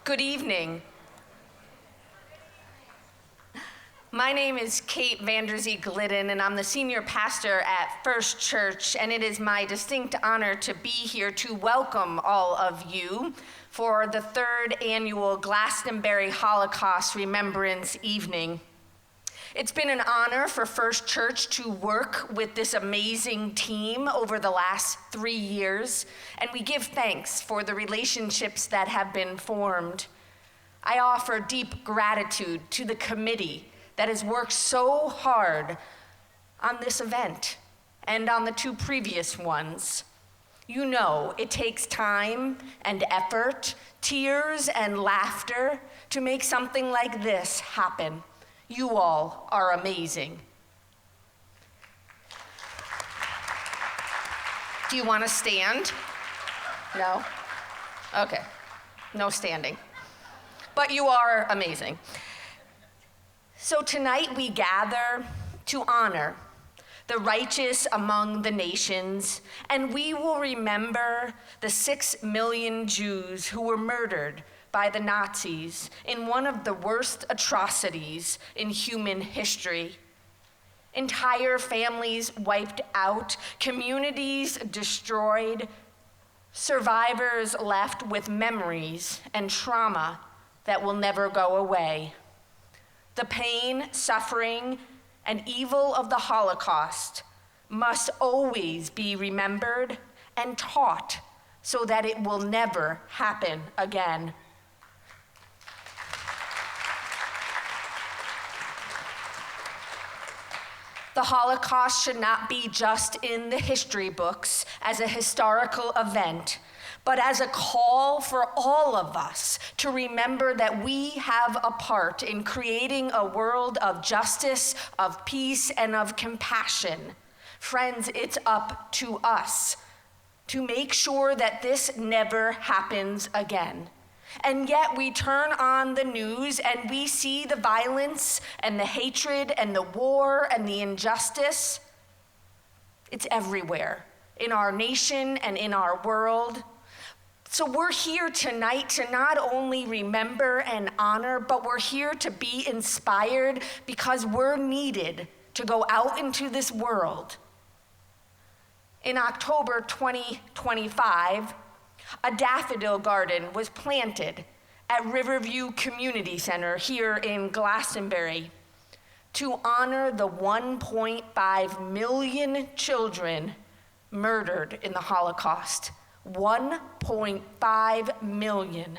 Good evening. My name is Kate Vanderzee-Glidden, and I'm the senior pastor at First Church, and it is my distinct honor to be here to welcome all of you for the third annual Glastonbury Holocaust Remembrance Evening. It's been an honor for First Church to work with this amazing team over the last 3 years, and we give thanks for the relationships that have been formed. I offer deep gratitude to the committee that has worked so hard on this event and on the 2 previous ones. You know, it takes time and effort, tears and laughter to make something like this happen. You all are amazing. Do you want to stand? No? Okay, no standing. But you are amazing. So tonight we gather to honor the righteous among the nations, and we will remember the 6 million Jews who were murdered by the Nazis in one of the worst atrocities in human history. Entire families wiped out, communities destroyed, survivors left with memories and trauma that will never go away. The pain, suffering, and evil of the Holocaust must always be remembered and taught so that it will never happen again. The Holocaust should not be just in the history books as a historical event, but as a call for all of us to remember that we have a part in creating a world of justice, of peace, and of compassion. Friends, it's up to us to make sure that this never happens again. And yet we turn on the news and we see the violence and the hatred and the war and the injustice. It's everywhere in our nation and in our world. So we're here tonight to not only remember and honor, but we're here to be inspired because we're needed to go out into this world. In October 2025, a daffodil garden was planted at Riverview Community Center here in Glastonbury to honor the 1.5 million children murdered in the Holocaust. 1.5 million.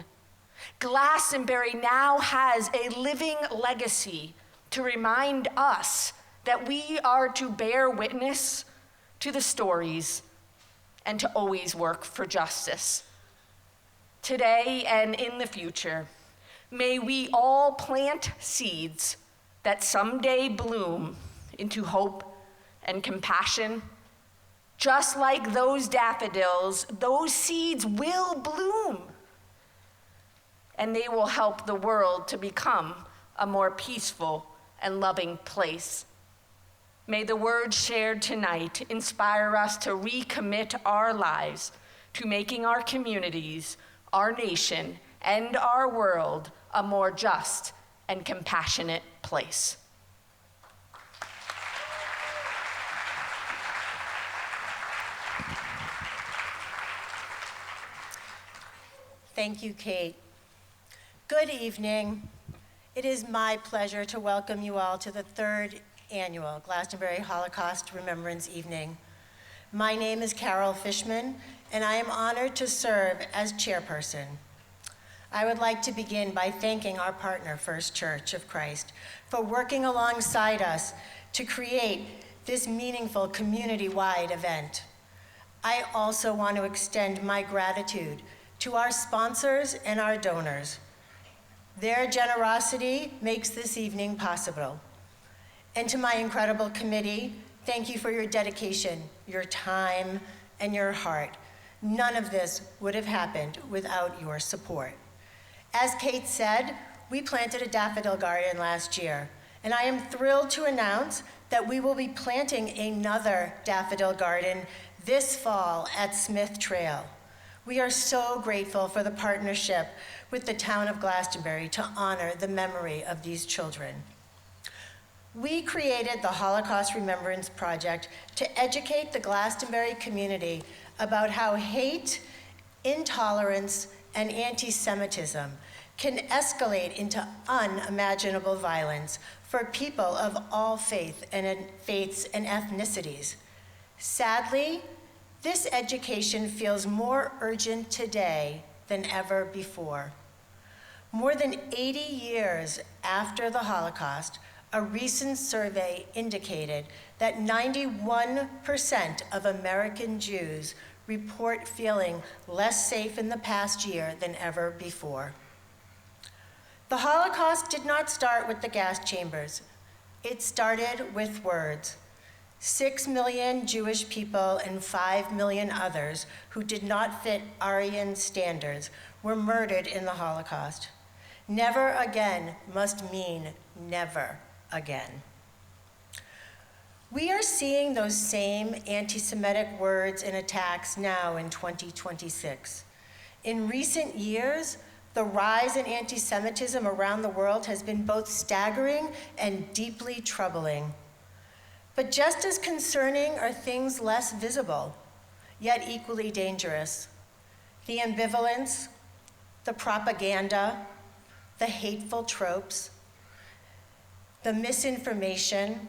Glastonbury now has a living legacy to remind us that we are to bear witness to the stories and to always work for justice. Today and in the future, may we all plant seeds that someday bloom into hope and compassion. Just like those daffodils, those seeds will bloom, and they will help the world to become a more peaceful and loving place. May the words shared tonight inspire us to recommit our lives to making our communities, our nation, and our world a more just and compassionate place. Thank you, Kate. Good evening. It is my pleasure to welcome you all to the third annual Glastonbury Holocaust Remembrance Evening. My name is Carol Fishman, and I am honored to serve as chairperson. I would like to begin by thanking our partner, First Church of Christ, for working alongside us to create this meaningful community-wide event. I also want to extend my gratitude to our sponsors and our donors. Their generosity makes this evening possible. And to my incredible committee, thank you for your dedication, your time, and your heart. None of this would have happened without your support. As Kate said, we planted a daffodil garden last year, and I am thrilled to announce that we will be planting another daffodil garden this fall at Smith Trail. We are so grateful for the partnership with the town of Glastonbury to honor the memory of these children. We created the Holocaust Remembrance Project to educate the Glastonbury community about how hate, intolerance, and anti-Semitism can escalate into unimaginable violence for people of all faiths and ethnicities. Sadly, this education feels more urgent today than ever before. More than 80 years after the Holocaust, a recent survey indicated that 91% of American Jews report feeling less safe in the past year than ever before. The Holocaust did not start with the gas chambers. It started with words. 6 million Jewish people and 5 million others who did not fit Aryan standards were murdered in the Holocaust. Never again must mean never again. We are seeing those same anti-Semitic words and attacks now in 2026. In recent years, the rise in anti-Semitism around the world has been both staggering and deeply troubling. But just as concerning are things less visible, yet equally dangerous. The ambivalence, the propaganda, the hateful tropes, the misinformation,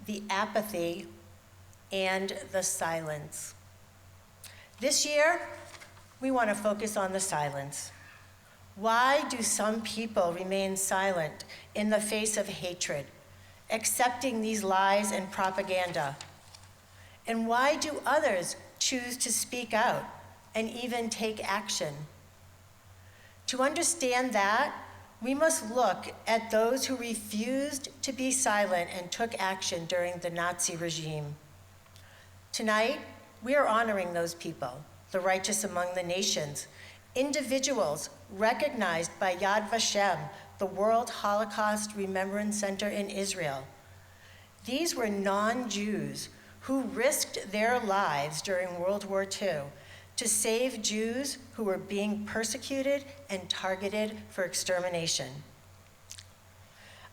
the apathy, and the silence. This year, we want to focus on the silence. Why do some people remain silent in the face of hatred, accepting these lies and propaganda? And why do others choose to speak out and even take action? To understand that, we must look at those who refused to be silent and took action during the Nazi regime. Tonight, we are honoring those people, the righteous among the nations, individuals recognized by Yad Vashem, the World Holocaust Remembrance Center in Israel. These were non-Jews who risked their lives during World War II to save Jews who were being persecuted and targeted for extermination.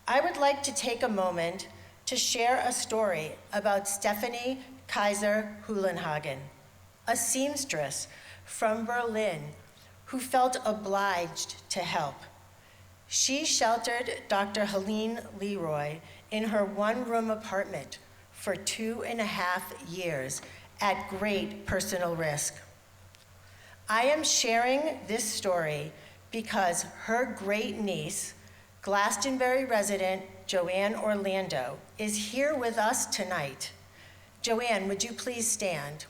I would like to take a moment to share a story about Stephanie Kaiser Hulenhagen, a seamstress from Berlin who felt obliged to help. She sheltered Dr. Helene Leroy in her one-room apartment for 2.5 years at great personal risk. I am sharing this story because her great niece, Glastonbury resident Joanne Orlando, is here with us tonight. Joanne, would you please stand?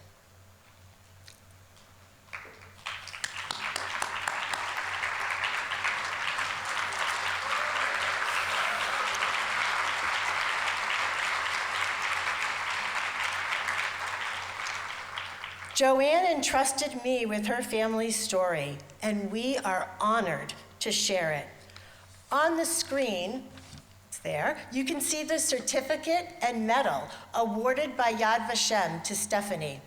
Joanne entrusted me with her family's story, and we are honored to share it. On the screen, it's there, you can see the certificate and medal awarded by Yad Vashem to Stephanie.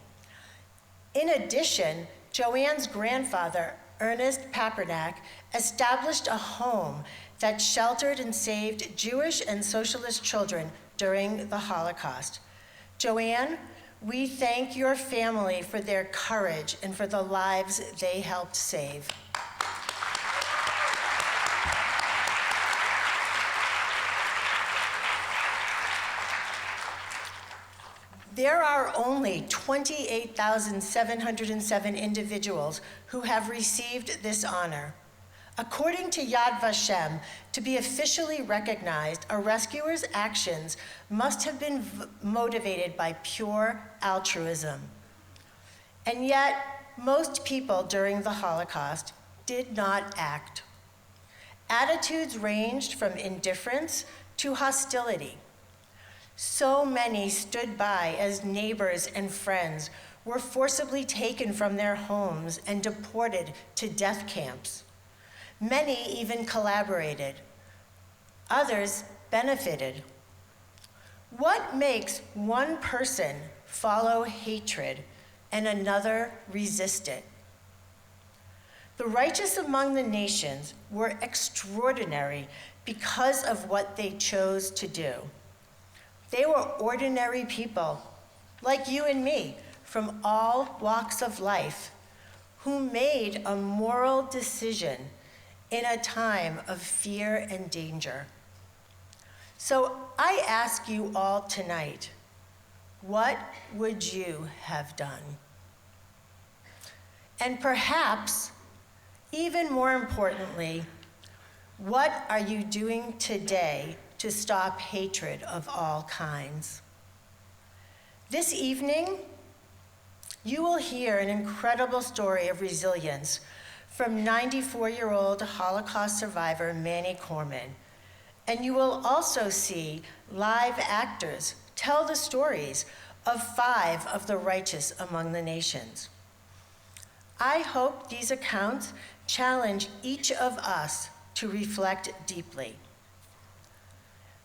In addition, Joanne's grandfather, Ernest Papernak, established a home that sheltered and saved Jewish and socialist children during the Holocaust. Joanne, we thank your family for their courage and for the lives they helped save. There are only 28,707 individuals who have received this honor. According to Yad Vashem, to be officially recognized, a rescuer's actions must have been motivated by pure altruism. And yet, most people during the Holocaust did not act. Attitudes ranged from indifference to hostility. So many stood by as neighbors and friends were forcibly taken from their homes and deported to death camps. Many even collaborated. Others benefited. What makes one person follow hatred and another resist it? The righteous among the nations were extraordinary because of what they chose to do. They were ordinary people, like you and me, from all walks of life, who made a moral decision in a time of fear and danger. So I ask you all tonight, what would you have done? And perhaps, even more importantly, what are you doing today to stop hatred of all kinds? This evening, you will hear an incredible story of resilience from 94-year-old Holocaust survivor Manny Corman. And you will also see live actors tell the stories of 5 of the righteous among the nations. I hope these accounts challenge each of us to reflect deeply.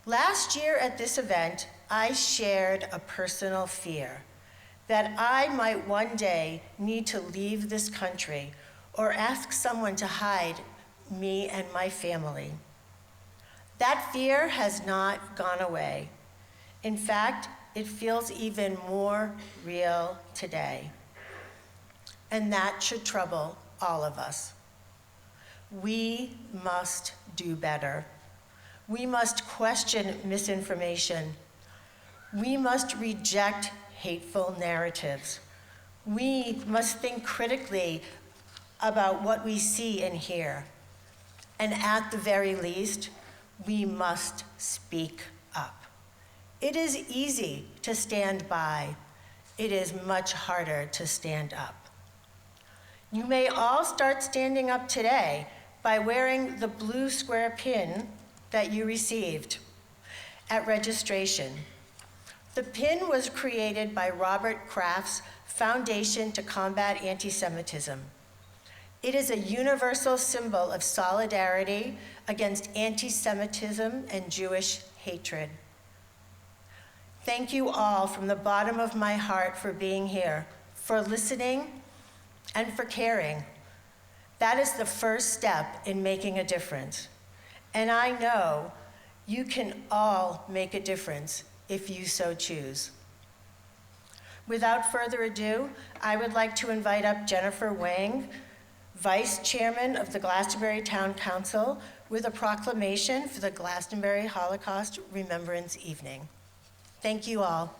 Last year at this event, I shared a personal fear that I might one day need to leave this country or ask someone to hide me and my family. That fear has not gone away. In fact, it feels even more real today. And that should trouble all of us. We must do better. We must question misinformation. We must reject hateful narratives. We must think critically about what we see and hear. And at the very least, we must speak up. It is easy to stand by. It is much harder to stand up. You may all start standing up today by wearing the blue square pin that you received at registration. The pin was created by Robert Kraft's Foundation to Combat Anti-Semitism. It is a universal symbol of solidarity against anti-Semitism and Jewish hatred. Thank you all from the bottom of my heart for being here, for listening, and for caring. That is the first step in making a difference. And I know you can all make a difference if you so choose. Without further ado, I would like to invite up Jennifer Wang, Vice Chairman of the Glastonbury Town Council, with a proclamation for the Glastonbury Holocaust Remembrance Evening. Thank you all.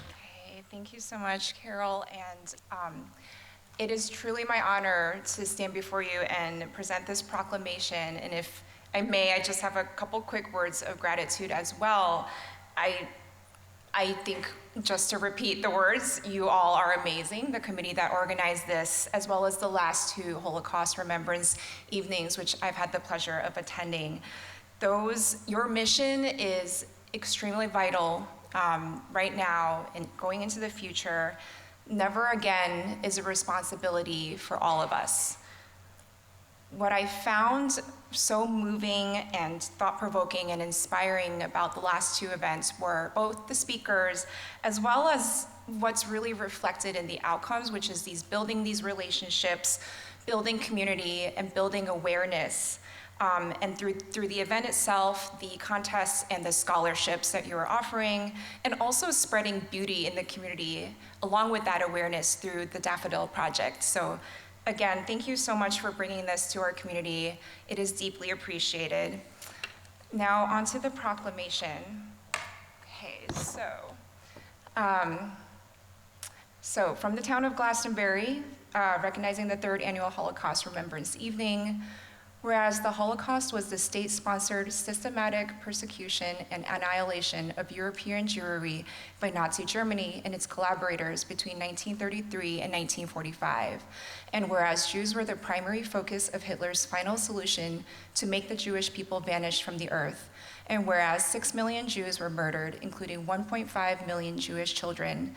Okay, thank you so much, Carol. And it is truly my honor to stand before you and present this proclamation. And if I may, I just have a couple quick words of gratitude as well. I think, just to repeat the words, you all are amazing, the committee that organized this, as well as the last 2 Holocaust Remembrance evenings, which I've had the pleasure of attending. Your mission is extremely vital right now and going into the future. Never again is a responsibility for all of us. What I found so moving and thought-provoking and inspiring about the last 2 events were both the speakers as well as what's really reflected in the outcomes, which is building these relationships, building community, and building awareness. And through the event itself, the contests and the scholarships that you are offering, and also spreading beauty in the community along with that awareness through the Daffodil Project. So again, thank you so much for bringing this to our community. It is deeply appreciated. Now, on to the proclamation. Okay, so from the town of Glastonbury, recognizing the 3rd Annual Holocaust Remembrance Evening, whereas the Holocaust was the state-sponsored systematic persecution and annihilation of European Jewry by Nazi Germany and its collaborators between 1933 and 1945, and whereas Jews were the primary focus of Hitler's final solution to make the Jewish people vanish from the earth, and whereas 6 million Jews were murdered, including 1.5 million Jewish children,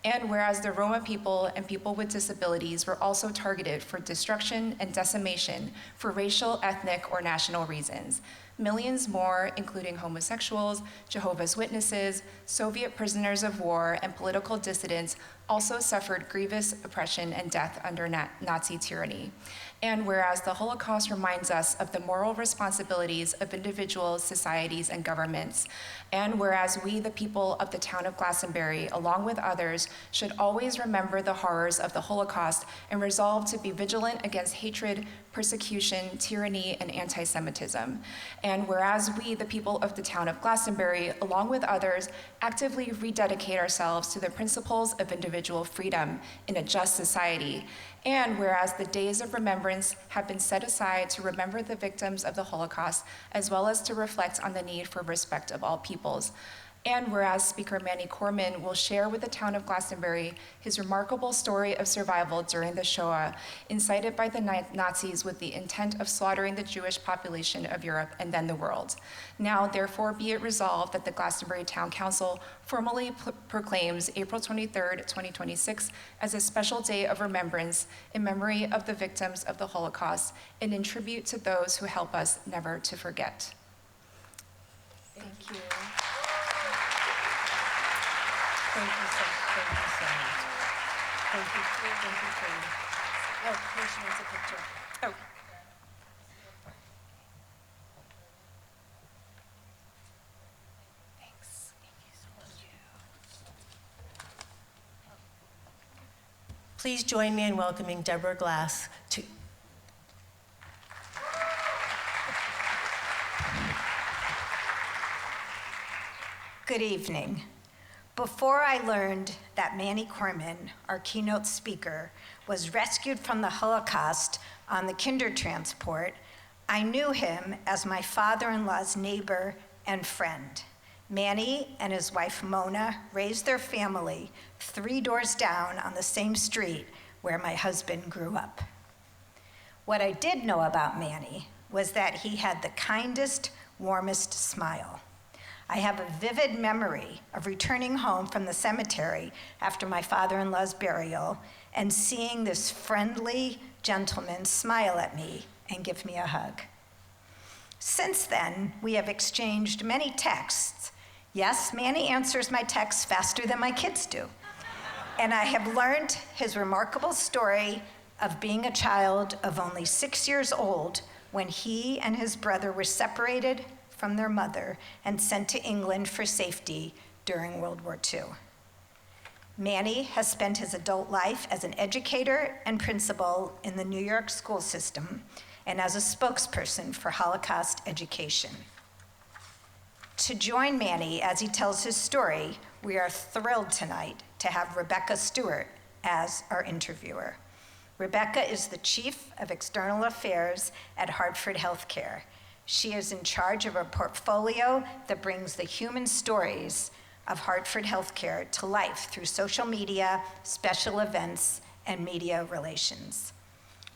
and whereas the Roma people and people with disabilities were also targeted for destruction and decimation for racial, ethnic, or national reasons. Millions more, including homosexuals, Jehovah's Witnesses, Soviet prisoners of war, and political dissidents, also suffered grievous oppression and death under Nazi tyranny. And whereas the Holocaust reminds us of the moral responsibilities of individuals, societies, and governments, and whereas we, the people of the town of Glastonbury, along with others, should always remember the horrors of the Holocaust and resolve to be vigilant against hatred, persecution, tyranny, and anti-Semitism. And whereas we, the people of the town of Glastonbury, along with others, actively rededicate ourselves to the principles of individual freedom in a just society. And whereas the days of remembrance have been set aside to remember the victims of the Holocaust, as well as to reflect on the need for respect of all peoples. And whereas Speaker Manny Corman will share with the town of Glastonbury his remarkable story of survival during the Shoah, incited by the Nazis with the intent of slaughtering the Jewish population of Europe and then the world. Now, therefore, be it resolved that the Glastonbury Town Council formally proclaims April 23rd, 2026 as a special day of remembrance in memory of the victims of the Holocaust and in tribute to those who help us never to forget. Thank you. Thank you so much. Thank you. Katie. Oh, here she wants a picture. Oh. Thanks. Thank you so much. Please join me in welcoming Deborah Glass to. Good evening. Before I learned that Manny Corman, our keynote speaker, was rescued from the Holocaust on the Kindertransport, I knew him as my father-in-law's neighbor and friend. Manny and his wife Mona raised their family 3 doors down on the same street where my husband grew up. What I did know about Manny was that he had the kindest, warmest smile. I have a vivid memory of returning home from the cemetery after my father-in-law's burial and seeing this friendly gentleman smile at me and give me a hug. Since then, we have exchanged many texts. Yes, Manny answers my texts faster than my kids do. And I have learned his remarkable story of being a child of only 6 years old when he and his brother were separated from their mother and sent to England for safety during World War II. Manny has spent his adult life as an educator and principal in the New York school system and as a spokesperson for Holocaust education. To join Manny as he tells his story, we are thrilled tonight to have Rebecca Stewart as our interviewer. Rebecca is the Chief of External Affairs at Hartford Healthcare. She is in charge of a portfolio that brings the human stories of Hartford Healthcare to life through social media, special events, and media relations.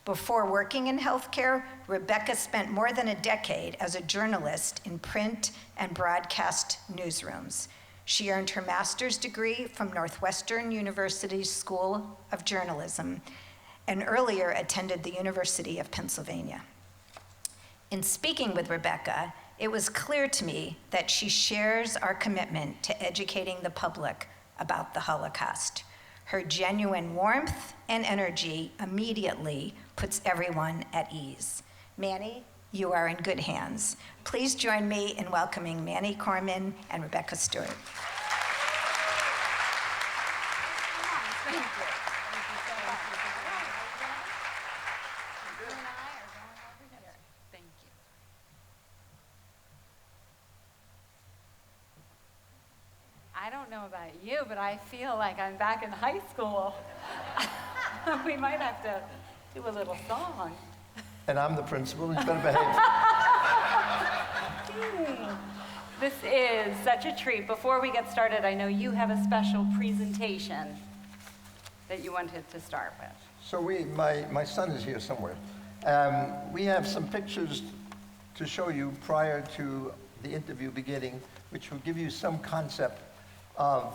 Before working in healthcare, Rebecca spent more than a decade as a journalist in print and broadcast newsrooms. She earned her master's degree from Northwestern University's School of Journalism and earlier attended the University of Pennsylvania. In speaking with Rebecca, it was clear to me that she shares our commitment to educating the public about the Holocaust. Her genuine warmth and energy immediately puts everyone at ease. Manny, you are in good hands. Please join me in welcoming Manny Corman and Rebecca Stewart. I don't know about you, but I feel like I'm back in high school. We might have to do a little song. And I'm the principal, you better behave. This is such a treat. Before we get started, I know you have a special presentation that you wanted to start with. So my son is here somewhere. We have some pictures to show you prior to the interview beginning, which will give you some concept of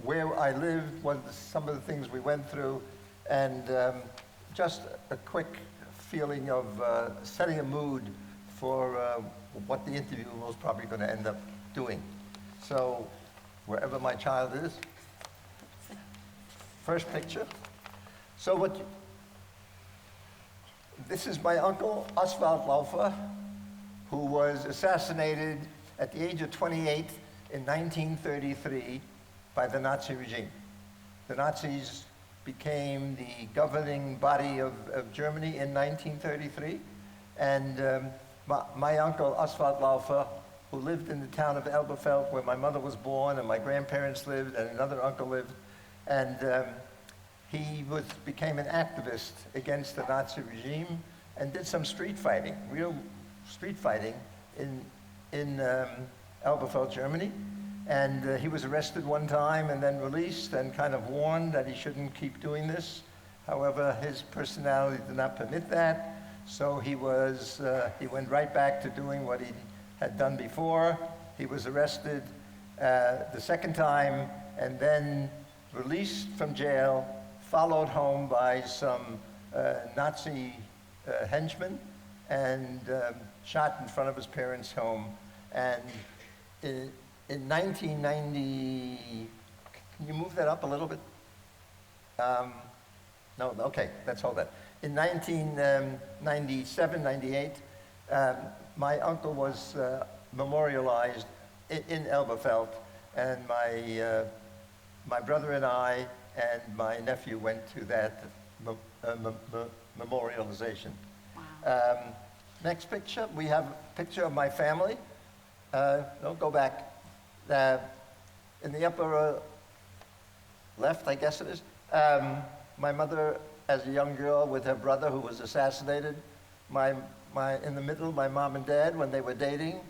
where I lived, some of the things we went through, and just a quick feeling of setting a mood for what the interview was probably going to end up doing. So wherever my child is, first picture. So this is my uncle, Oswald Laufer, who was assassinated at the age of 28 in 1933 by the Nazi regime. The Nazis became the governing body of Germany in 1933, and my uncle, Oswald Laufer, who lived in the town of Elberfeld, where my mother was born and my grandparents lived and another uncle lived, and he became an activist against the Nazi regime and did some street fighting, real street fighting in Elberfeld, Germany. And he was arrested one time and then released and kind of warned that he shouldn't keep doing this. However, his personality did not permit that, so he went right back to doing what he had done before. He was arrested the second time and then released from jail, followed home by some Nazi henchmen, and shot in front of his parents' home. And in 1990, can you move that up a little bit? No, okay, let's hold that. In 1997, 98, my uncle was memorialized in Elberfeld, and my brother and I and my nephew went to that memorialization. Wow. Next picture, we have a picture of my family. No, go back. In the upper left, I guess it is, my mother as a young girl with her brother who was assassinated. In the middle, my mom and dad when they were dating.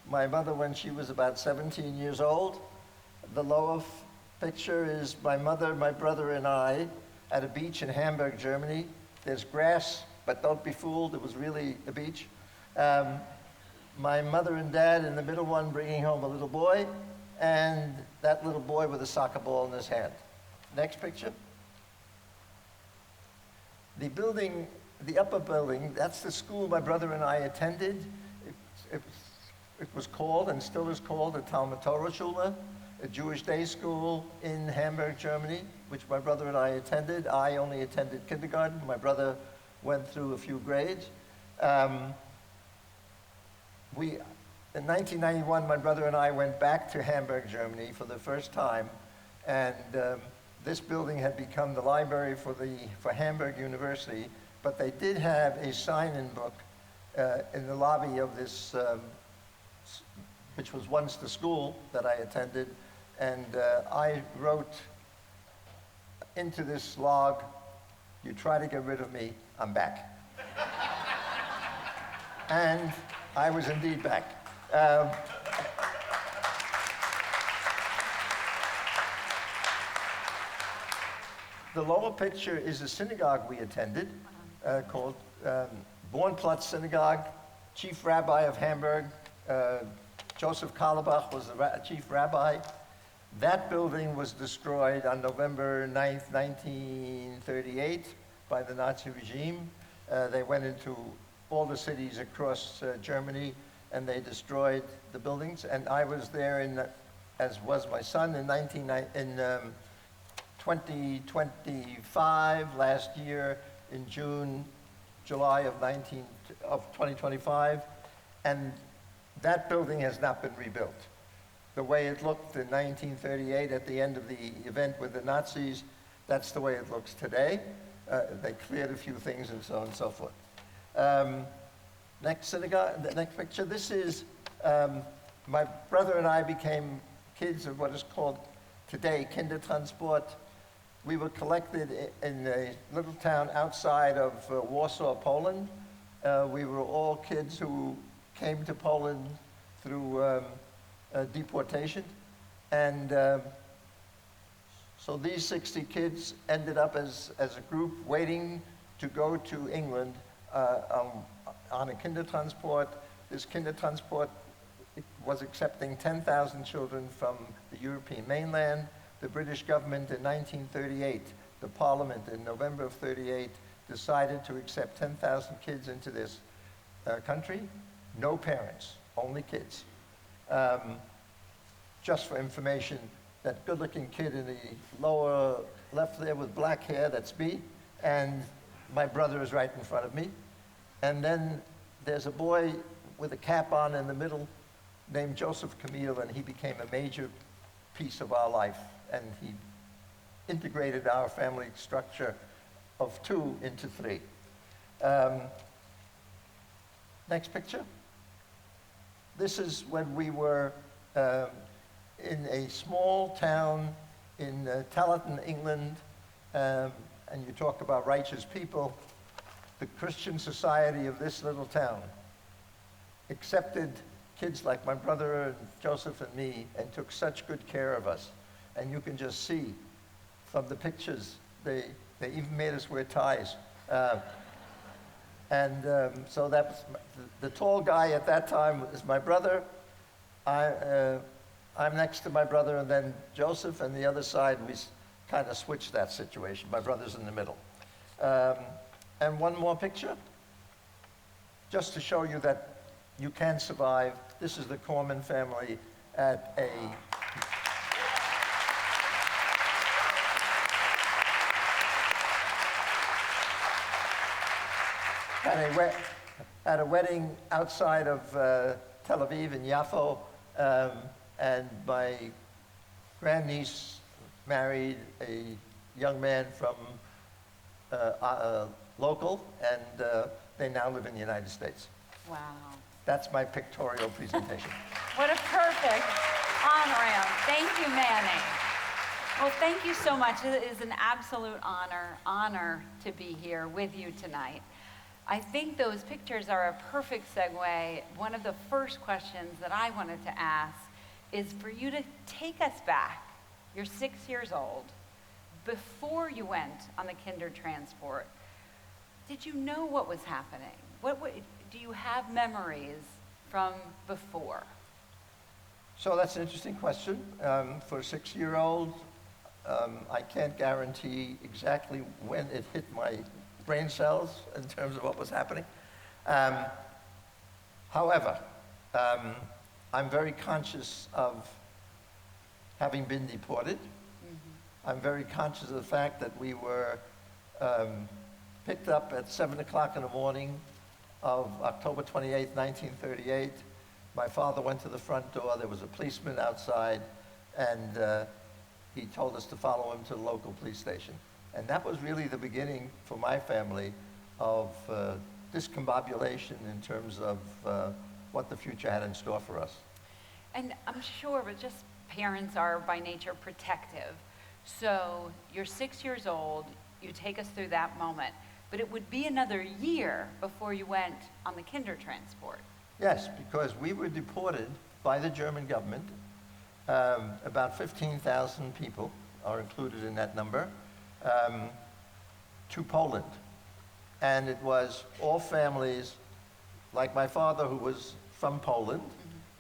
My mother when she was about 17 years old. The lower picture is my mother, my brother, and I at a beach in Hamburg, Germany. There's grass, but don't be fooled, it was really a beach. My mother and dad in the middle one bringing home a little boy, and that little boy with a soccer ball in his hand. Next picture. The building, the upper building, that's the school my brother and I attended. It was called, and still is called, the Talmud Torah Schule, a Jewish day school in Hamburg, Germany, which my brother and I attended. I only attended kindergarten. My brother went through a few grades. In 1991, my brother and I went back to Hamburg, Germany for the first time, and this building had become the library for Hamburg University, but they did have a sign-in book in the lobby of this, which was once the school that I attended, and I wrote into this log, "You try to get rid of me, I'm back." And I was indeed back. The lower picture is a synagogue we attended called Bornplatz Synagogue. Chief Rabbi of Hamburg, Joseph Karlebach was the chief rabbi. That building was destroyed on November 9th, 1938 by the Nazi regime. They went into all the cities across Germany and they destroyed the buildings. And I was there, as was my son, in 2025, last year, in July of 2025. And that building has not been rebuilt. The way it looked in 1938 at the end of the event with the Nazis, that's the way it looks today. They cleared a few things and so on and so forth. Next synagogue, the next picture. This is, my brother and I became kids of what is called today Kindertransport. We were collected in a little town outside of Warsaw, Poland. We were all kids who came to Poland through deportation. And so these 60 kids ended up as a group waiting to go to England on a Kindertransport. This Kindertransport was accepting 10,000 children from the European mainland. The British government in 1938, the Parliament in November of 38, decided to accept 10,000 kids into this country. no parents, only kids. Just for information, that good-looking kid in the lower left there with black hair, that's me, and my brother is right in front of me. And then there's a boy with a cap on in the middle named Joseph Camille, and he became a major piece of our life, and he integrated our family structure of 2 into 3. Next picture. This is when we were in a small town in Talenton, England, and you talk about righteous people. The Christian society of this little town accepted kids like my brother and Joseph and me and took such good care of us. And you can just see from the pictures, they even made us wear ties. So that was the tall guy at that time is my brother. I'm next to my brother, and then Joseph, and the other side, we kind of switched that situation. My brother's in the middle. And one more picture, just to show you that you can survive. This is the Corman family at a wedding outside of Tel Aviv in Yafo, and my grandniece married a young man from local, and they now live in the United States. Wow. That's my pictorial presentation. What a perfect on-ramp. Thank you, Manny. Well, thank you so much. It is an absolute honor to be here with you tonight. I think those pictures are a perfect segue. One of the first questions that I wanted to ask is for you to take us back. You're 6 years old. Before you went on the kinder transport, did you know what was happening? Do you have memories from before? So that's an interesting question. For a 6-year-old, I can't guarantee exactly when it hit my brain cells in terms of what was happening. However, I'm very conscious of having been deported. Mm-hmm. I'm very conscious of the fact that we were picked up at 7 o'clock in the morning of October 28, 1938. My father went to the front door. There was a policeman outside, and he told us to follow him to the local police station. And that was really the beginning for my family of discombobulation in terms of what the future had in store for us. And I'm sure, but just parents are by nature protective. So you're 6 years old, you take us through that moment, but it would be another year before you went on the kinder transport. Yes, because we were deported by the German government. About 15,000 people are included in that number, to Poland. And it was all families, like my father, who was from Poland,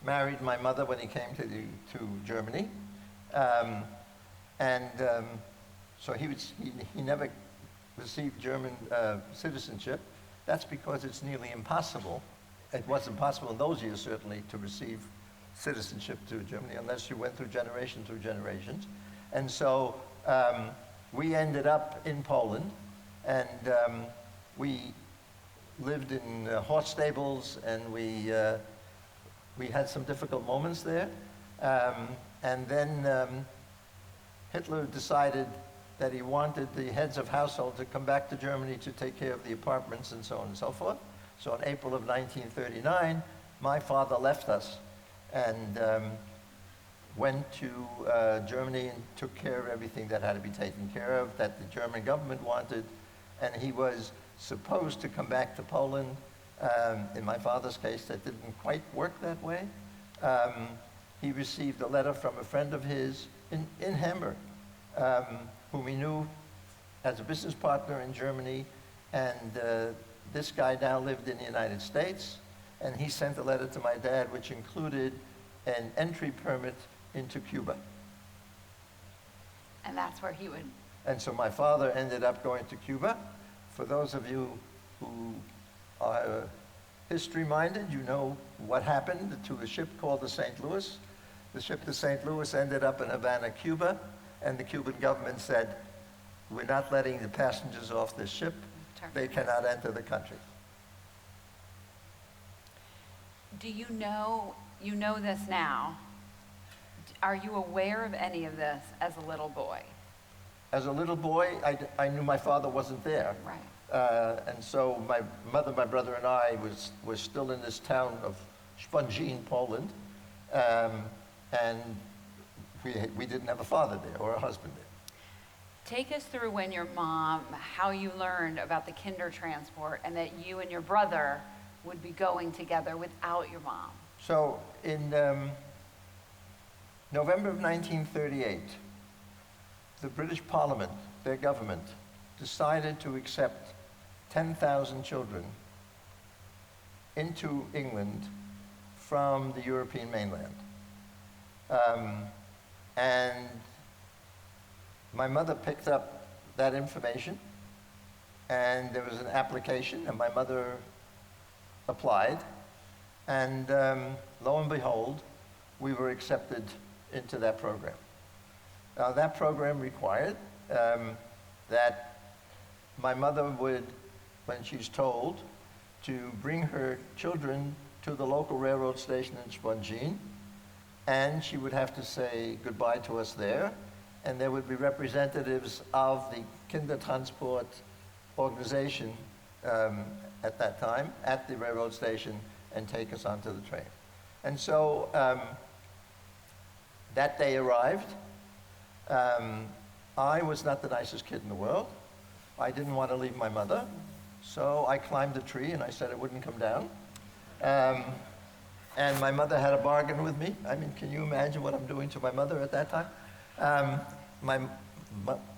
married my mother when he came to Germany. So he never received German citizenship. That's because it's nearly impossible. It wasn't possible in those years, certainly, to receive citizenship to Germany unless you went through generations. And so we ended up in Poland, and we lived in horse stables, and we had some difficult moments there. And then Hitler decided that he wanted the heads of household to come back to Germany to take care of the apartments and so on and so forth. So in April of 1939, my father left us and went to Germany and took care of everything that had to be taken care of, that the German government wanted. And he was supposed to come back to Poland. In my father's case, that didn't quite work that way. He received a letter from a friend of his in Hamburg, whom he knew as a business partner in Germany. And this guy now lived in the United States. And he sent a letter to my dad, which included an entry permit into Cuba. And that's where he would... And so my father ended up going to Cuba. For those of you who are history-minded, you know what happened to a ship called the St. Louis. The ship, the St. Louis, ended up in Havana, Cuba, and the Cuban government said, we're not letting the passengers off this ship. They cannot enter the country. Do you know this now? Are you aware of any of this as a little boy? As a little boy, I knew my father wasn't there. Right. And so my mother, my brother, and I was still in this town of Spongin, Poland, and we didn't have a father there or a husband there. Take us through when your mom, how you learned about the Kindertransport and that you and your brother would be going together without your mom. So in November of 1938, the British Parliament, their government, decided to accept 10,000 children into England from the European mainland. And my mother picked up that information, and there was an application, and my mother applied, and lo and behold, we were accepted into that program. Now, that program required that my mother would, when she's told, to bring her children to the local railroad station in Spongin, and she would have to say goodbye to us there, and there would be representatives of the Kindertransport organization at that time at the railroad station and take us onto the train. And so that day arrived. I was not the nicest kid in the world. I didn't want to leave my mother, so I climbed a tree and I said I wouldn't come down. And my mother had a bargain with me. I mean, can you imagine what I'm doing to my mother at that time?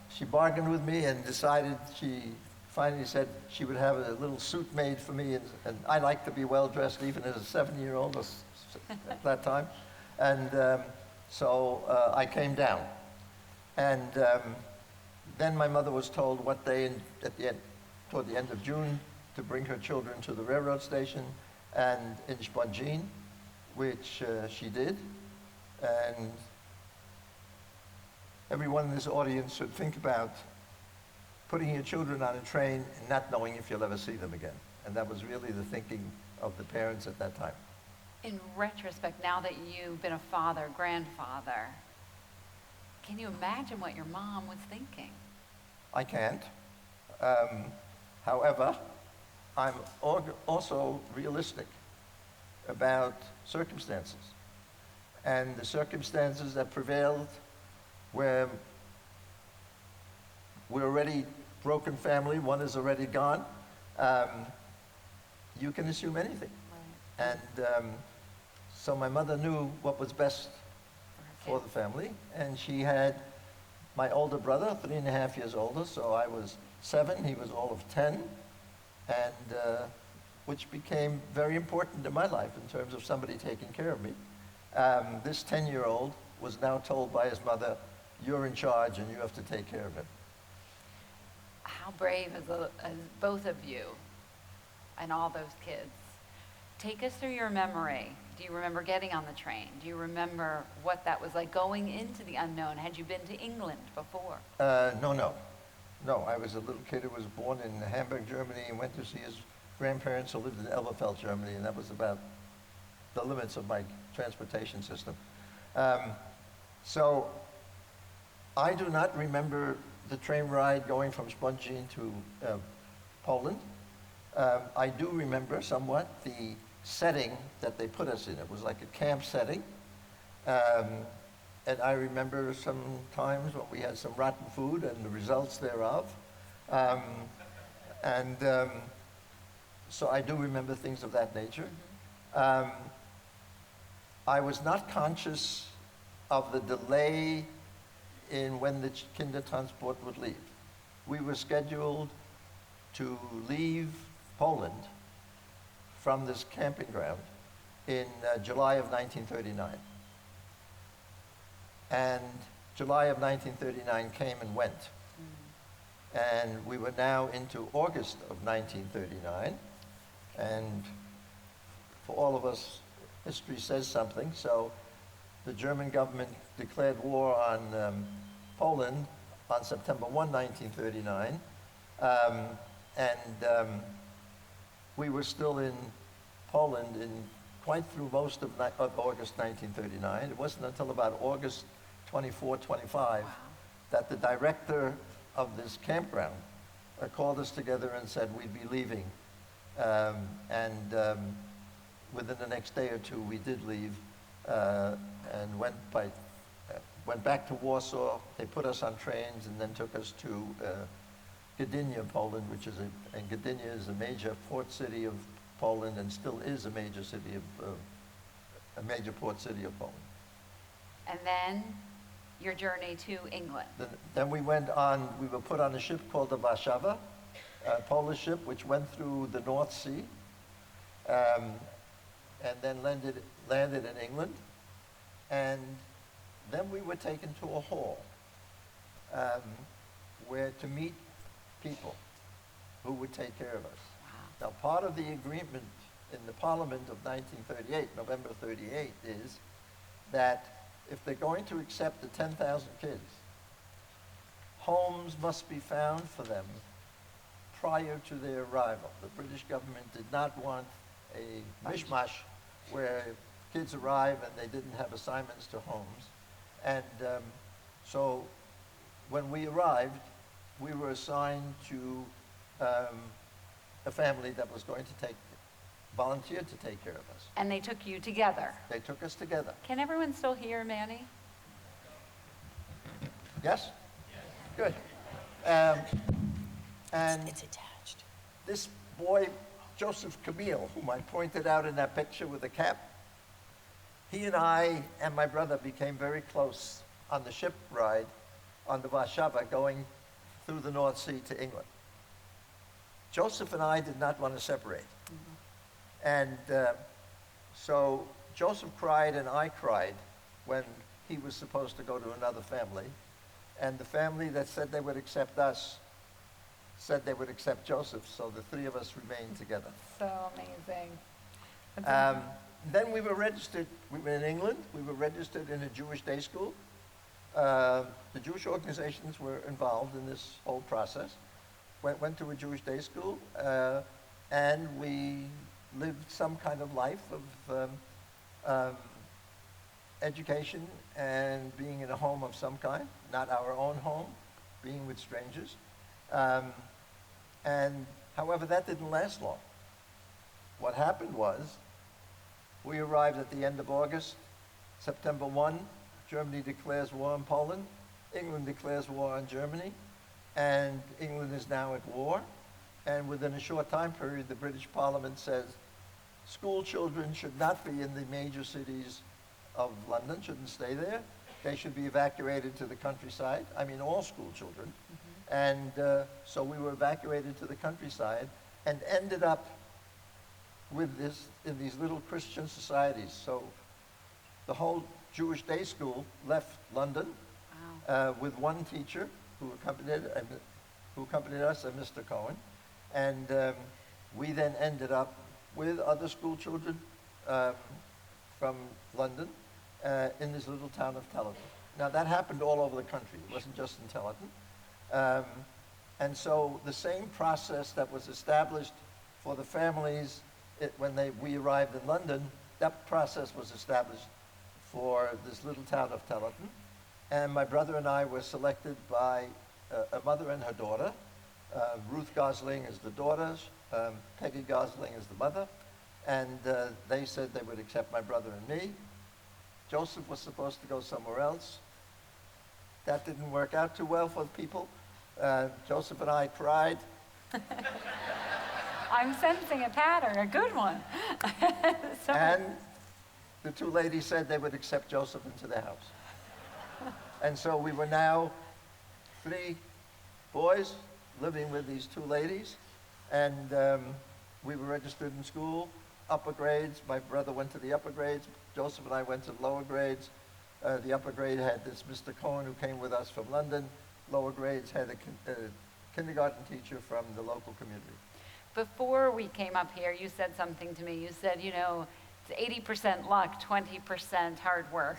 She bargained with me and decided, she finally said she would have a little suit made for me, and I like to be well-dressed even as a 7-year-old at that time. And so I came down. And then my mother was told what day toward the end of June to bring her children to the railroad station and in Spongin, which she did. And everyone in this audience should think about putting your children on a train and not knowing if you'll ever see them again. And that was really the thinking of the parents at that time. In retrospect, now that you've been a father, grandfather, can you imagine what your mom was thinking? I can't. However, I'm also realistic about circumstances. And the circumstances that prevailed where we're already broken family, one is already gone, you can assume anything. Right. And so my mother knew what was best for the family, and she had my older brother, 3.5 years older, so I was 7, he was all of 10, and which became very important in my life in terms of somebody taking care of me. This 10-year-old was now told by his mother, you're in charge and you have to take care of him. How brave as both of you and all those kids. Take us through your memory. Do you remember getting on the train? Do you remember what that was like going into the unknown? Had you been to England before? No, I was a little kid who was born in Hamburg, Germany, and went to see his grandparents who lived in Elberfeld, Germany, and that was about the limits of my transportation system. So I do not remember the train ride going from Spongin to Poland. I do remember somewhat the setting that they put us in. It was like a camp setting. And I remember some times when we had some rotten food and the results thereof. So I do remember things of that nature. I was not conscious of the delay in when the Kindertransport would leave. We were scheduled to leave Poland from this camping ground in July of 1939. And July of 1939 came and went. And we were now into August of 1939. And for all of us, history says something. So the German government declared war on Poland on September 1, 1939. We were still in Poland quite through most of August 1939. It wasn't until about August 24, 25 that the director of this campground called us together and said we'd be leaving. Within the next day or two, we did leave and went back to Warsaw. They put us on trains and then took us to Gdynia, Poland, and Gdynia is a major port city of Poland and still is a major port city of Poland. And then your journey to England. Then we were put on a ship called the Warszawa, a Polish ship, which went through the North Sea, and then landed in England. And then we were taken to a hall where to meet people who would take care of us. Now, part of the agreement in the Parliament of 1938, November 38, is that if they're going to accept the 10,000 kids, homes must be found for them prior to their arrival. The British government did not want a mishmash where kids arrive and they didn't have assignments to homes. And so when we arrived, we were assigned to a family that was going to volunteer to take care of us. And they took you together. They took us together. Can everyone still hear Manny? Yes? Good. And It's attached. this boy, Joseph Camille, whom I pointed out in that picture with the cap, he and I and my brother became very close on the ship ride on the Warszawa going through the North Sea to England. Joseph and I did not want to separate. And so Joseph cried and I cried when he was supposed to go to another family. And the family that said they would accept us said they would accept Joseph, so the three of us remained together. So amazing. Then we were registered, we were in England, we were registered in a Jewish day school. The Jewish organizations were involved in this whole process. Went to a Jewish day school, and we lived some kind of life of education and being in a home of some kind, not our own home, being with strangers. However, that didn't last long. What happened was, we arrived at the end of August. September 1, Germany declares war on Poland. England declares war on Germany. And England is now at war. And within a short time period, the British Parliament says school children should not be in the major cities of London, shouldn't stay there. They should be evacuated to the countryside. I mean, all school children. And so we were evacuated to the countryside and ended up in these little Christian societies. So the whole Jewish day school left London with one teacher who accompanied us, and Mr. Cohen. And we then ended up with other school children from London in this little town of Telleton. Now that happened all over the country. It wasn't just in Telleton. And so the same process that was established for the families when we arrived in London, that process was established for this little town of Telleton. And my brother and I were selected by a mother and her daughter. Ruth Gosling is the daughter, Peggy Gosling is the mother. And they said they would accept my brother and me. Joseph was supposed to go somewhere else. That didn't work out too well for people. Joseph and I cried. I'm sensing a pattern, a good one. And the two ladies said they would accept Joseph into their house. And so we were now 3 boys living with these 2 ladies. And we were registered in school, upper grades. My brother went to the upper grades. Joseph and I went to the lower grades. The upper grade had this Mr. Cohen who came with us from London. Lower grades had a kindergarten teacher from the local community. Before we came up here, you said something to me. You said, you know, it's 80% luck, 20% hard work.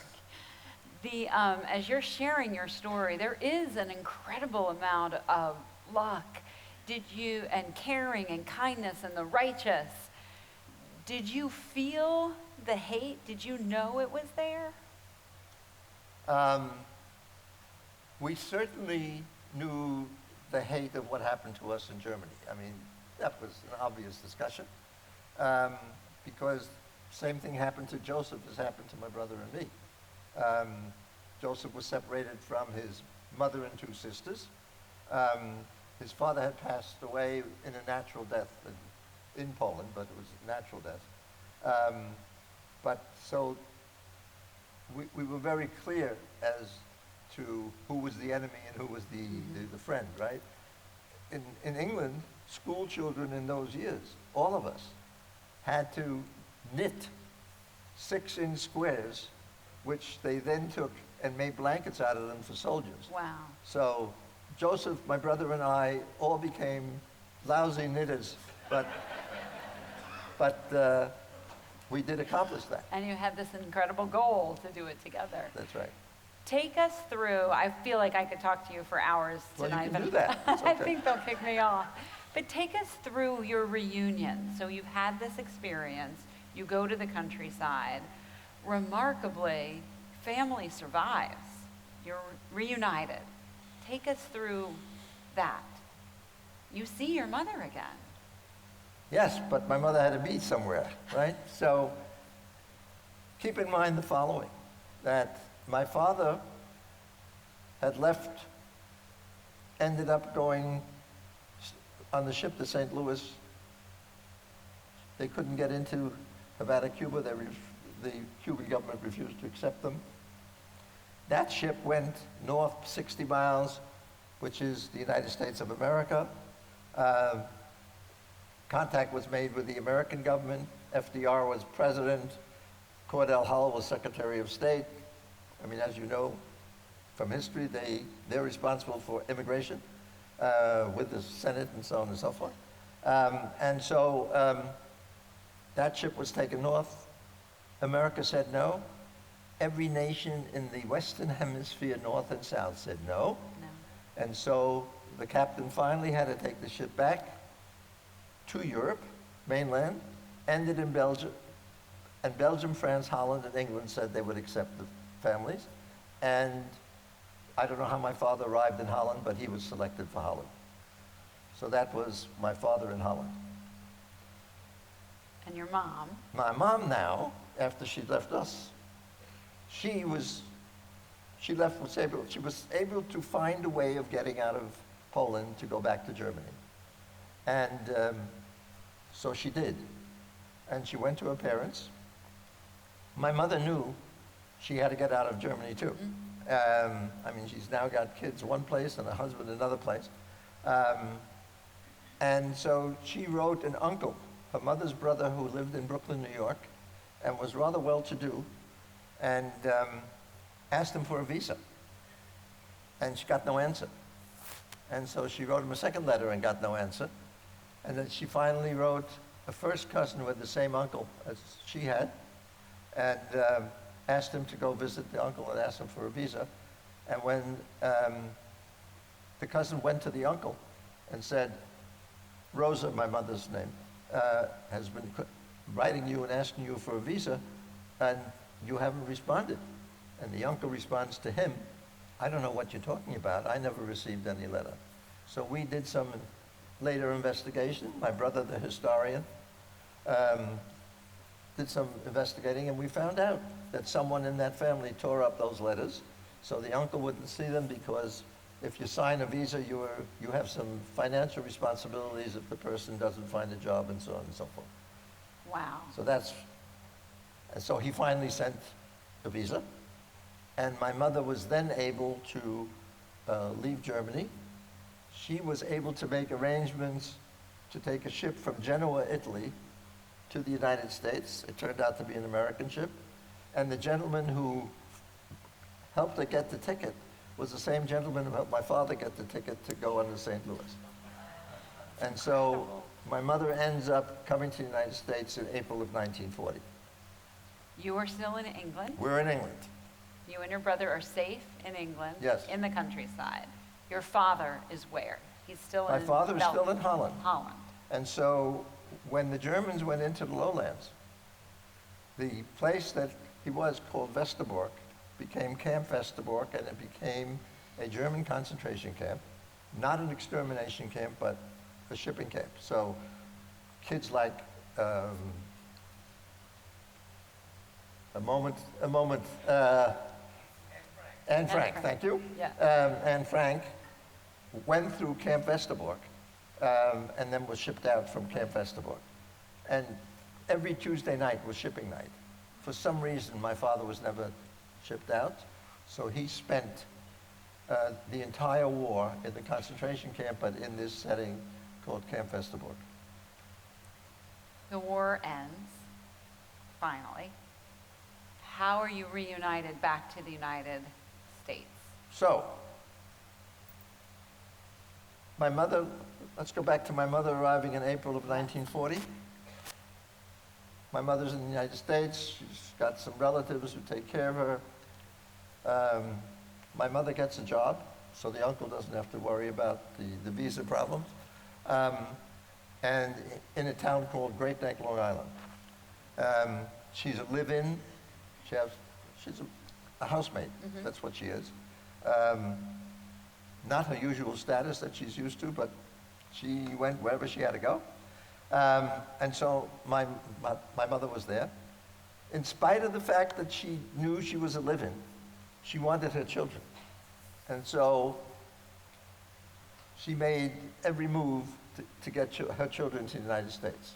As you're sharing your story, there is an incredible amount of luck. And caring and kindness and the righteous. Did you feel the hate? Did you know it was there? We certainly knew the hate of what happened to us in Germany. I mean, that was an obvious discussion, because same thing happened to Joseph as happened to my brother and me. Joseph was separated from his mother and two sisters. His father had passed away in a natural death in Poland, but it was a natural death. But so we were very clear as to who was the enemy and who was the friend, right? In England, school children in those years, all of us, had to knit 6-inch squares, which they then took and made blankets out of them for soldiers. Wow. So Joseph, my brother, and I all became lousy knitters, but we did accomplish that. And you had this incredible goal to do it together. That's right. Take us through, I feel like I could talk to you for hours Well, tonight. you can but do that. It's I okay. think they'll kick me off. But take us through your reunion. So you've had this experience, you go to the countryside. Remarkably, family survives. You're reunited. Take us through that. You see your mother again. Yes, but my mother had to be somewhere, right? So keep in mind the following, that my father had left, ended up going on the ship to St. Louis. They couldn't get into Havana, Cuba. The Cuban government refused to accept them. That ship went north 60 miles, which is the United States of America. Contact was made with the American government. FDR was president. Cordell Hull was Secretary of State. I mean, as you know from history, they're responsible for immigration with the Senate and so on and so forth. And so that ship was taken north. America said no. Every nation in the Western Hemisphere, North and South, said no. No. And so the captain finally had to take the ship back to Europe, mainland, ended in Belgium. And Belgium, France, Holland, and England said they would accept the families. And I don't know how my father arrived in Holland, but he was selected for Holland. So that was my father in Holland. And your mom. My mom now, after she left us, she was able to find a way of getting out of Poland to go back to Germany. And so she did. And she went to her parents. My mother knew she had to get out of Germany too. I mean, she's now got kids one place and a husband another place. And so she wrote an uncle, her mother's brother, who lived in Brooklyn, New York, and was rather well-to-do, and asked him for a visa. And she got no answer. And so she wrote him a second letter and got no answer. And then she finally wrote a first cousin with the same uncle as she had, and asked him to go visit the uncle and ask him for a visa. And when the cousin went to the uncle and said, Rosa, my mother's name, has been writing you and asking you for a visa, and you haven't responded. And the uncle responds to him, I don't know what you're talking about. I never received any letter. So we did some later investigation. My brother, the historian, did some investigating, and we found out that someone in that family tore up those letters, so the uncle wouldn't see them, because if you sign a visa, you have some financial responsibilities if the person doesn't find a job, and so on and so forth. Wow. And so he finally sent the visa, and my mother was then able to leave Germany. She was able to make arrangements to take a ship from Genoa, Italy, to the United States. It turned out to be an American ship. And the gentleman who helped her get the ticket was the same gentleman who helped my father get the ticket to go on to St. Louis. And so my mother ends up coming to the United States in April of 1940. You are still in England. We're in England. You and your brother are safe in England. Yes. In the countryside. Your father is where? He's still My in father is still Belgium. in Holland. Holland. And so when the Germans went into the lowlands, the place that he was called Westerbork became Camp Westerbork, and it became a German concentration camp, not an extermination camp, but a shipping camp. So kids like, Anne Frank, thank you. Yeah. Anne Frank went through Camp Westerbork and then was shipped out from Camp Westerbork. And every Tuesday night was shipping night. For some reason, my father was never shipped out, so he spent the entire war in the concentration camp, but in this setting called Camp Westerbork. The war ends, finally. How are you reunited back to the United States? So, my mother, let's go back to my mother arriving in April of 1940. My mother's in the United States. She's got some relatives who take care of her. My mother gets a job, so the uncle doesn't have to worry about the visa problems. And in a town called Great Neck, Long Island. She's a live-in. She's a housemaid. That's what she is. Not her usual status that she's used to, but she went wherever she had to go. And so my mother was there. In spite of the fact that she knew she was a live-in, she wanted her children. And so she made every move to get her children to the United States.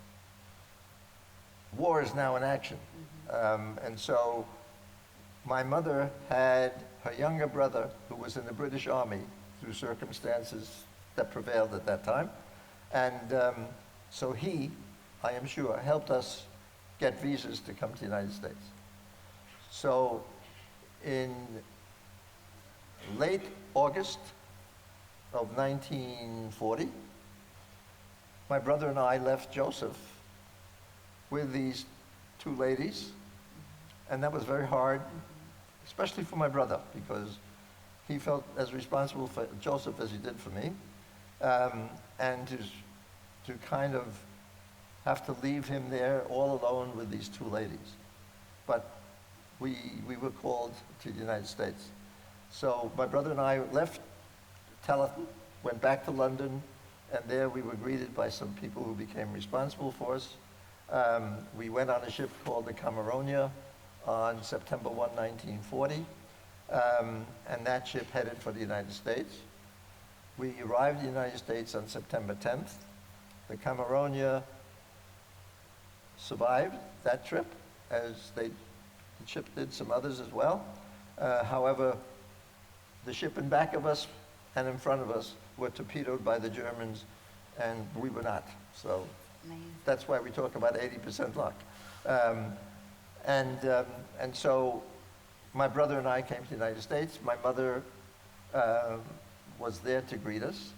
War is now in action. And so my mother had her younger brother, who was in the British Army through circumstances that prevailed at that time. And so he, I am sure, helped us get visas to come to the United States. So in late August of 1940, my brother and I left Joseph with these two ladies, and that was very hard, especially for my brother, because he felt as responsible for Joseph as he did for me, and to kind of have to leave him there all alone with these two ladies. But we were called to the United States. So my brother and I left Telleton, went back to London, and there we were greeted by some people who became responsible for us. We went on a ship called the Cameronia on September 1, 1940, and that ship headed for the United States. We arrived in the United States on September 10th. The Cameronia survived that trip, as the ship did some others as well. However, the ship in back of us and in front of us were torpedoed by the Germans, and we were not. So Amazing. that's why we talk about 80% luck. And so my brother and I came to the United States. My mother was there to greet us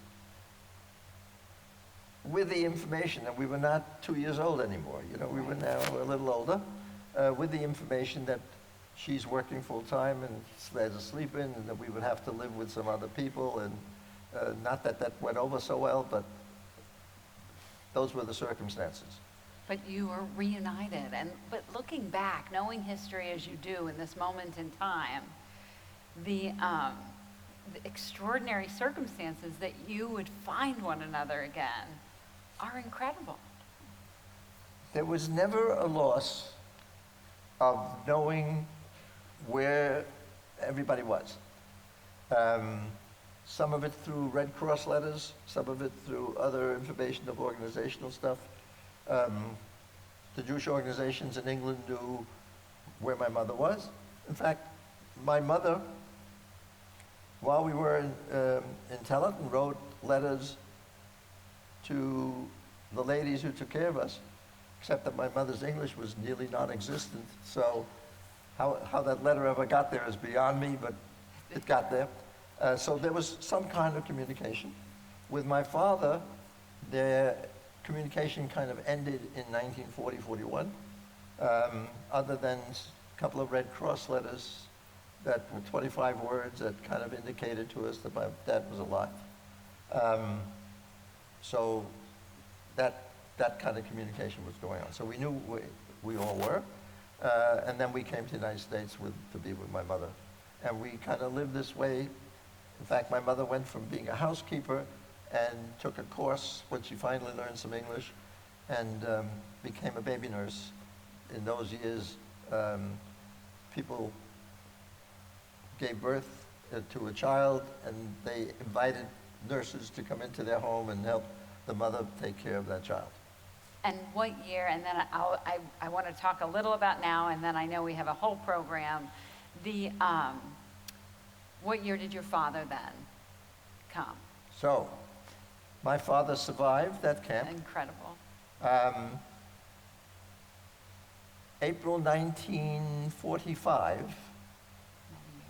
with the information that we were not 2 years old anymore. You know, we were now a little older, with the information that she's working full-time and there's a sleep-in, and that we would have to live with some other people, and not that that went over so well, but those were the circumstances. But you were reunited, but looking back, knowing history as you do in this moment in time, the extraordinary circumstances that you would find one another again are incredible. There was never a loss of knowing where everybody was. Some of it through Red Cross letters, some of it through other information of organizational stuff. The Jewish organizations in England knew where my mother was. In fact, my mother, while we were in Telleton, wrote letters to the ladies who took care of us, except that my mother's English was nearly non-existent. So how that letter ever got there is beyond me, but it got there. So there was some kind of communication. With my father, their communication kind of ended in 1940-41, other than a couple of Red Cross letters that were 25 words that kind of indicated to us that my dad was alive. So that kind of communication was going on. So we knew we all were. And then we came to the United States to be with my mother. And we kind of lived this way. In fact, my mother went from being a housekeeper and took a course when she finally learned some English and became a baby nurse. In those years, people gave birth to a child and they invited nurses to come into their home and help the mother take care of that child. And what year, and then I want to talk a little about now, and then I know we have a whole program. What year did your father then come? So, my father survived that camp. Incredible. April 1945,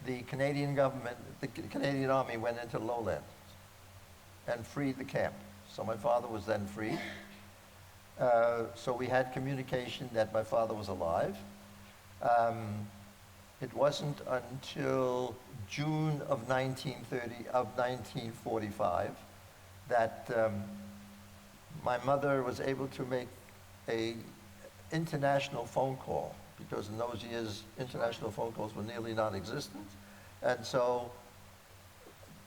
the Canadian government, the Canadian Army went into lowlands and freed the camp. So my father was then free. So we had communication that my father was alive. It wasn't until June of 1945 that my mother was able to make a international phone call, because in those years international phone calls were nearly non-existent. And so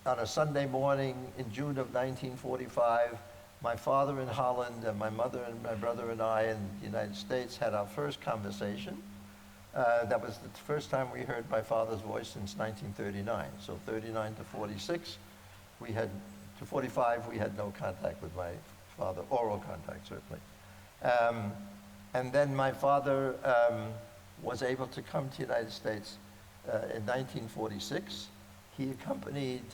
on a Sunday morning in June of 1945, my father in Holland and my mother and my brother and I in the United States had our first conversation. That was the first time we heard my father's voice since 1939. So 39 to 46, to 45, we had no contact with my father, oral contact certainly. And then my father was able to come to the United States in 1946. He accompanied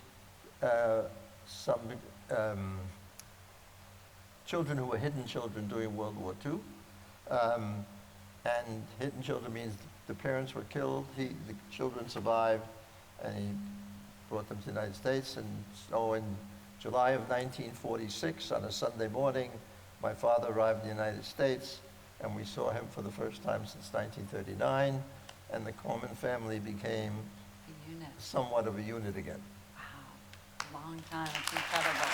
some children who were hidden children during World War II. And hidden children means the parents were killed, the children survived, and he brought them to the United States. And so in July of 1946, on a Sunday morning, my father arrived in the United States, and we saw him for the first time since 1939, and the Corman family became A unit. somewhat of a unit again. Wow. Long time. It's incredible.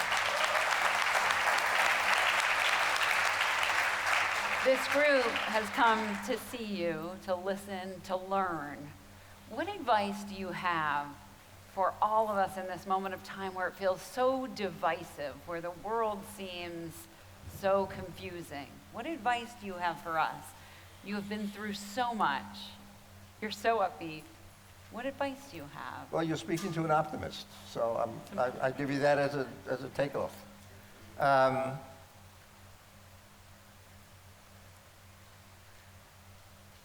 This group has come to see you, to listen, to learn. What advice do you have for all of us in this moment of time where it feels so divisive, where the world seems so confusing? What advice do you have for us? You have been through so much. You're so upbeat. What advice do you have? Well, you're speaking to an optimist, so I give you that as a takeoff.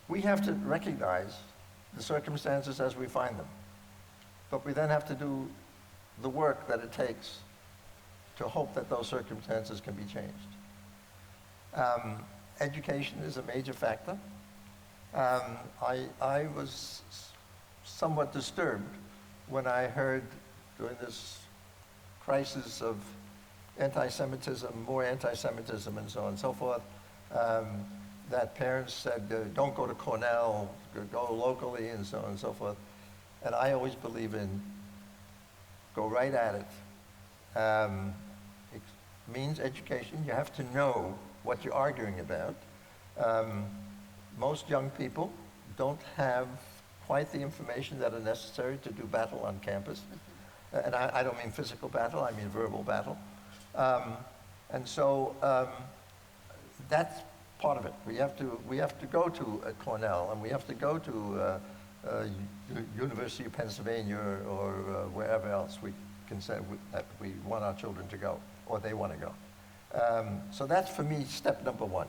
We have to recognize the circumstances as we find them, but we then have to do the work that it takes to hope that those circumstances can be changed. Education is a major factor. I was somewhat disturbed when I heard during this crisis of anti-Semitism, more anti-Semitism and so on and so forth, that parents said, don't go to Cornell, go locally and so on and so forth. And I always believe in go right at it. It means education. You have to know what you're arguing about. Most young people don't have quite the information that are necessary to do battle on campus. And I don't mean physical battle, I mean verbal battle. And so that's part of it. We have to go to Cornell, and we have to go to University of Pennsylvania or wherever else we can say that we want our children to go, or they want to go. So that's, for me, step number one.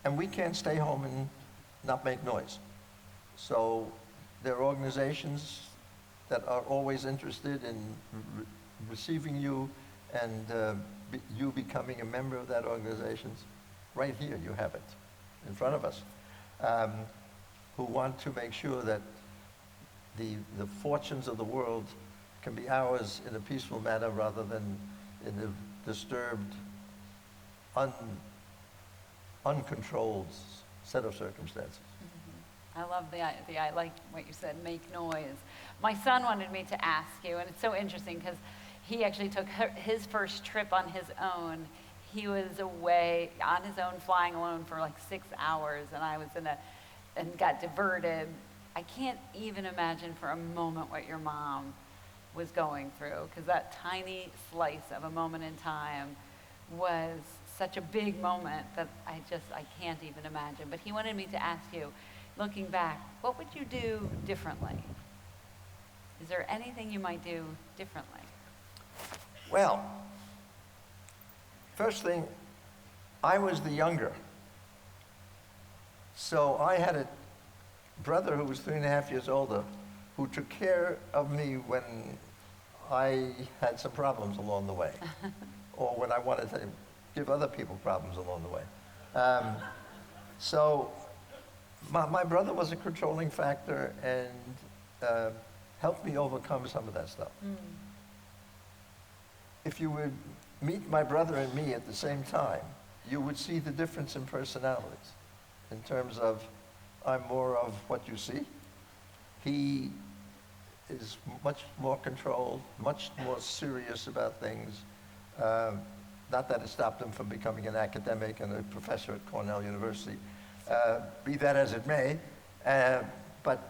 And we can't stay home and not make noise. So there are organizations that are always interested in receiving you and you becoming a member of that organization. Right here, you have it in front of us, who want to make sure that the fortunes of the world can be ours in a peaceful manner rather than in a disturbed, uncontrolled set of circumstances. I love I like what you said, make noise. My son wanted me to ask you, and it's so interesting because he actually took his first trip on his own. He was away on his own, flying alone for like 6 hours, and I was and got diverted. I can't even imagine for a moment what your mom was going through, because that tiny slice of a moment in time was such a big moment that I can't even imagine. But he wanted me to ask you, looking back, what would you do differently? Is there anything you might do differently? Well, first thing, I was the younger. So I had a brother who was 3.5 years older who took care of me when I had some problems along the way, or when I wanted to give other people problems along the way. So my brother was a controlling factor and helped me overcome some of that stuff. If you would meet my brother and me at the same time, you would see the difference in personalities in terms of I'm more of what you see. He is much more controlled, much more serious about things. Not that it stopped him from becoming an academic and a professor at Cornell University. Be that as it may, but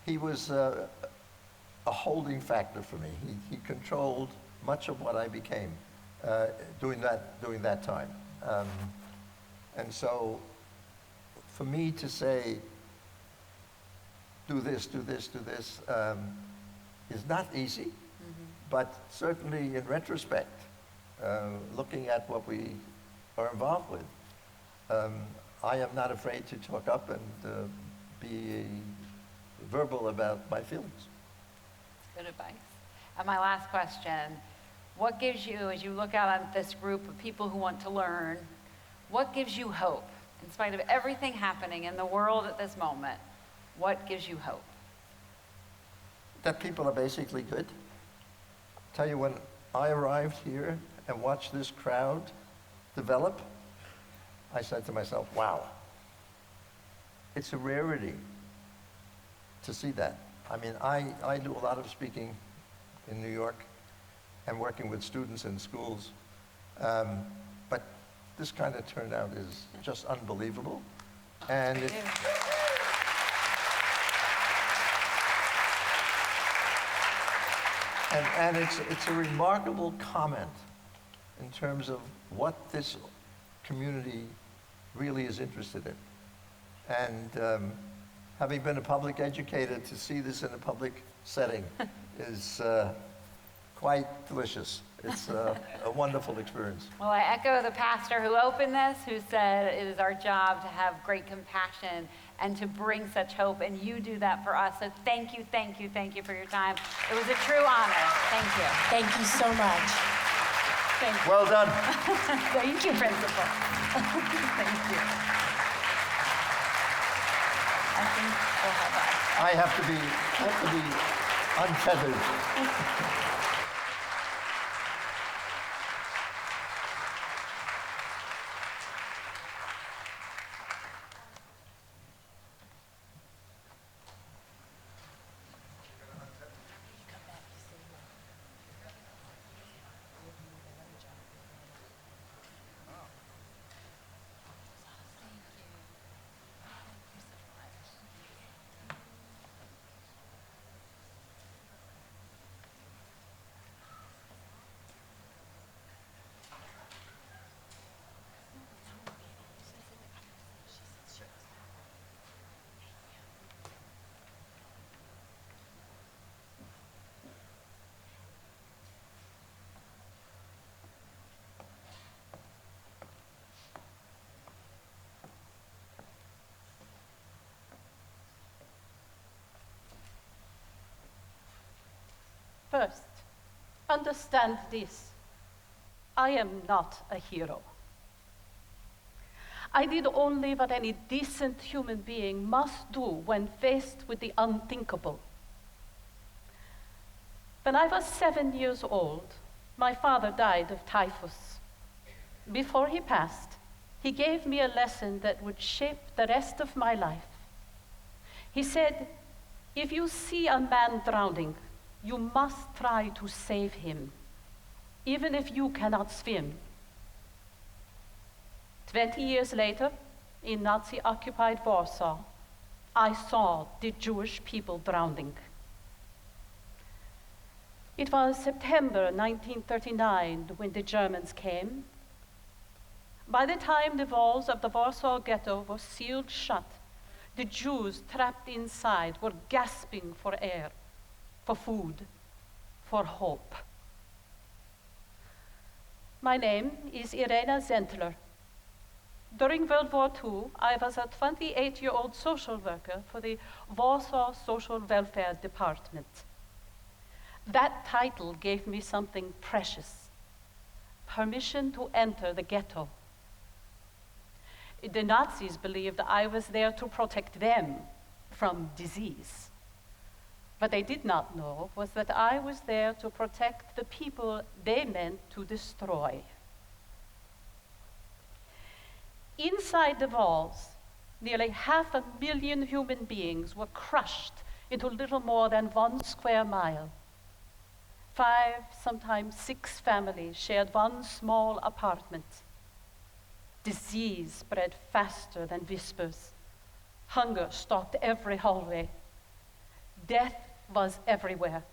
he was a holding factor for me. He controlled much of what I became during that time. And so for me to say, do this, do this, do this, is not easy, but certainly in retrospect, looking at what we are involved with, I am not afraid to talk up and be verbal about my feelings. Good advice. And my last question, what gives you, as you look out on this group of people who want to learn, what gives you hope? In spite of everything happening in the world at this moment, what gives you hope? That people are basically good. Tell you, when I arrived here and watched this crowd develop, I said to myself, wow, it's a rarity to see that. I mean, I do a lot of speaking in New York and working with students in schools, but this kind of turnout is just unbelievable. And it's a remarkable comment in terms of what this community really is interested in. And having been a public educator, to see this in a public setting is quite delicious. It's a wonderful experience. Well, I echo the pastor who opened this, who said it is our job to have great compassion and to bring such hope, and you do that for us. So thank you, thank you, thank you for your time. It was a true honor. Thank you. Thank you so much. Thank you. Well done. Thank you, Principal. Thank you. I think we'll have that. I have to be untethered. First, understand this. I am not a hero. I did only what any decent human being must do when faced with the unthinkable. When I was 7 years old, My father died of typhus. Before he passed, he gave me a lesson that would shape the rest of my life. He said, if you see a man drowning, you must try to save him, even if you cannot swim. 20 years later, in Nazi-occupied Warsaw, I saw the Jewish people drowning. It was September 1939 when the Germans came. By the time the walls of the Warsaw Ghetto were sealed shut, the Jews trapped inside were gasping for air, for food, for hope. My name is Irena Zentler. During World War II, I was a 28-year-old social worker for the Warsaw Social Welfare Department. That title gave me something precious: permission to enter the ghetto. The Nazis believed I was there to protect them from disease. What they did not know was that I was there to protect the people they meant to destroy. Inside the walls, nearly 500,000 human beings were crushed into little more than 1 square mile. 5, sometimes 6 families shared one small apartment. Disease spread faster than whispers. Hunger stalked every hallway. Death was everywhere.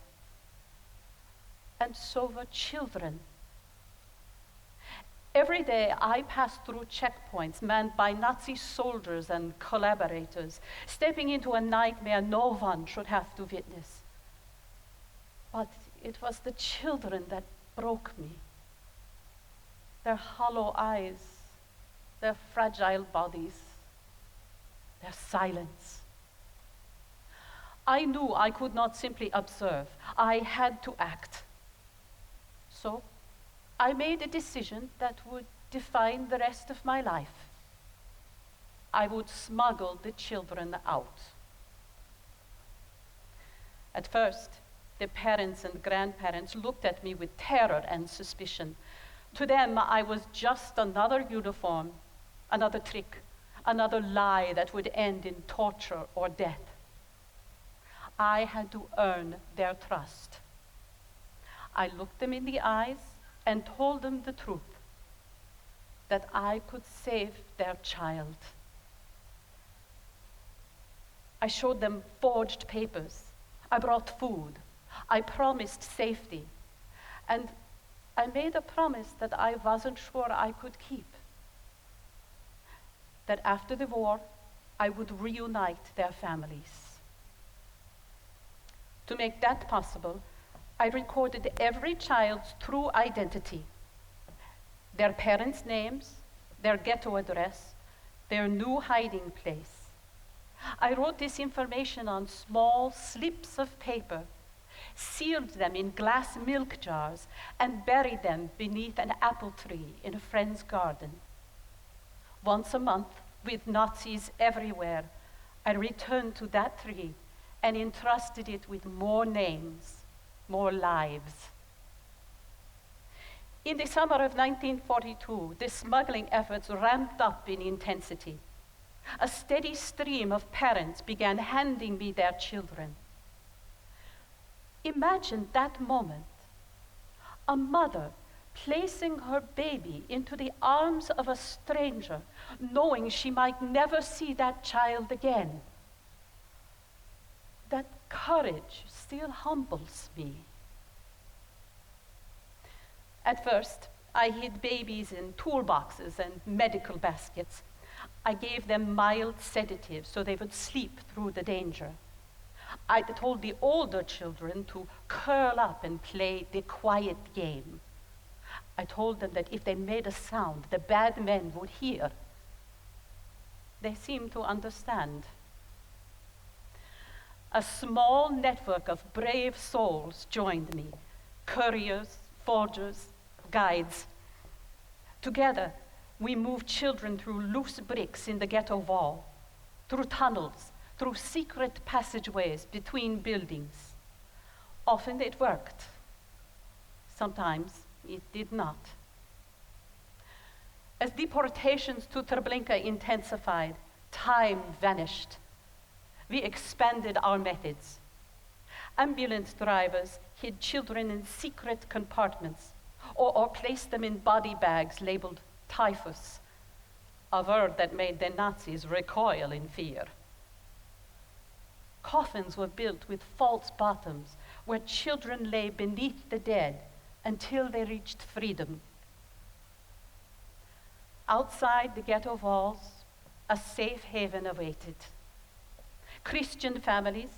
And so were children. Every day I passed through checkpoints manned by Nazi soldiers and collaborators, stepping into a nightmare no one should have to witness. But it was the children that broke me. Their hollow eyes, their fragile bodies, their silence. I knew I could not simply observe. I had to act. So I made a decision that would define the rest of my life. I would smuggle the children out. At first, the parents and grandparents looked at me with terror and suspicion. To them, I was just another uniform, another trick, another lie that would end in torture or death. I had to earn their trust. I looked them in the eyes and told them the truth, that I could save their child. I showed them forged papers. I brought food. I promised safety. And I made a promise that I wasn't sure I could keep. That after the war, I would reunite their families. To make that possible, I recorded every child's true identity, their parents' names, their ghetto address, their new hiding place. I wrote this information on small slips of paper, sealed them in glass milk jars, and buried them beneath an apple tree in a friend's garden. Once a month, with Nazis everywhere, I returned to that tree and entrusted it with more names, more lives. In the summer of 1942, the smuggling efforts ramped up in intensity. A steady stream of parents began handing me their children. Imagine that moment, a mother placing her baby into the arms of a stranger, knowing she might never see that child again. That courage still humbles me. At first, I hid babies in toolboxes and medical baskets. I gave them mild sedatives so they would sleep through the danger. I told the older children to curl up and play the quiet game. I told them that if they made a sound, the bad men would hear. They seemed to understand. A small network of brave souls joined me, couriers, forgers, guides. Together, we moved children through loose bricks in the ghetto wall, through tunnels, through secret passageways between buildings. Often it worked. Sometimes it did not. As deportations to Treblinka intensified, time vanished. We expanded our methods. Ambulance drivers hid children in secret compartments or placed them in body bags labeled typhus, a word that made the Nazis recoil in fear. Coffins were built with false bottoms where children lay beneath the dead until they reached freedom. Outside the ghetto walls, a safe haven awaited. Christian families,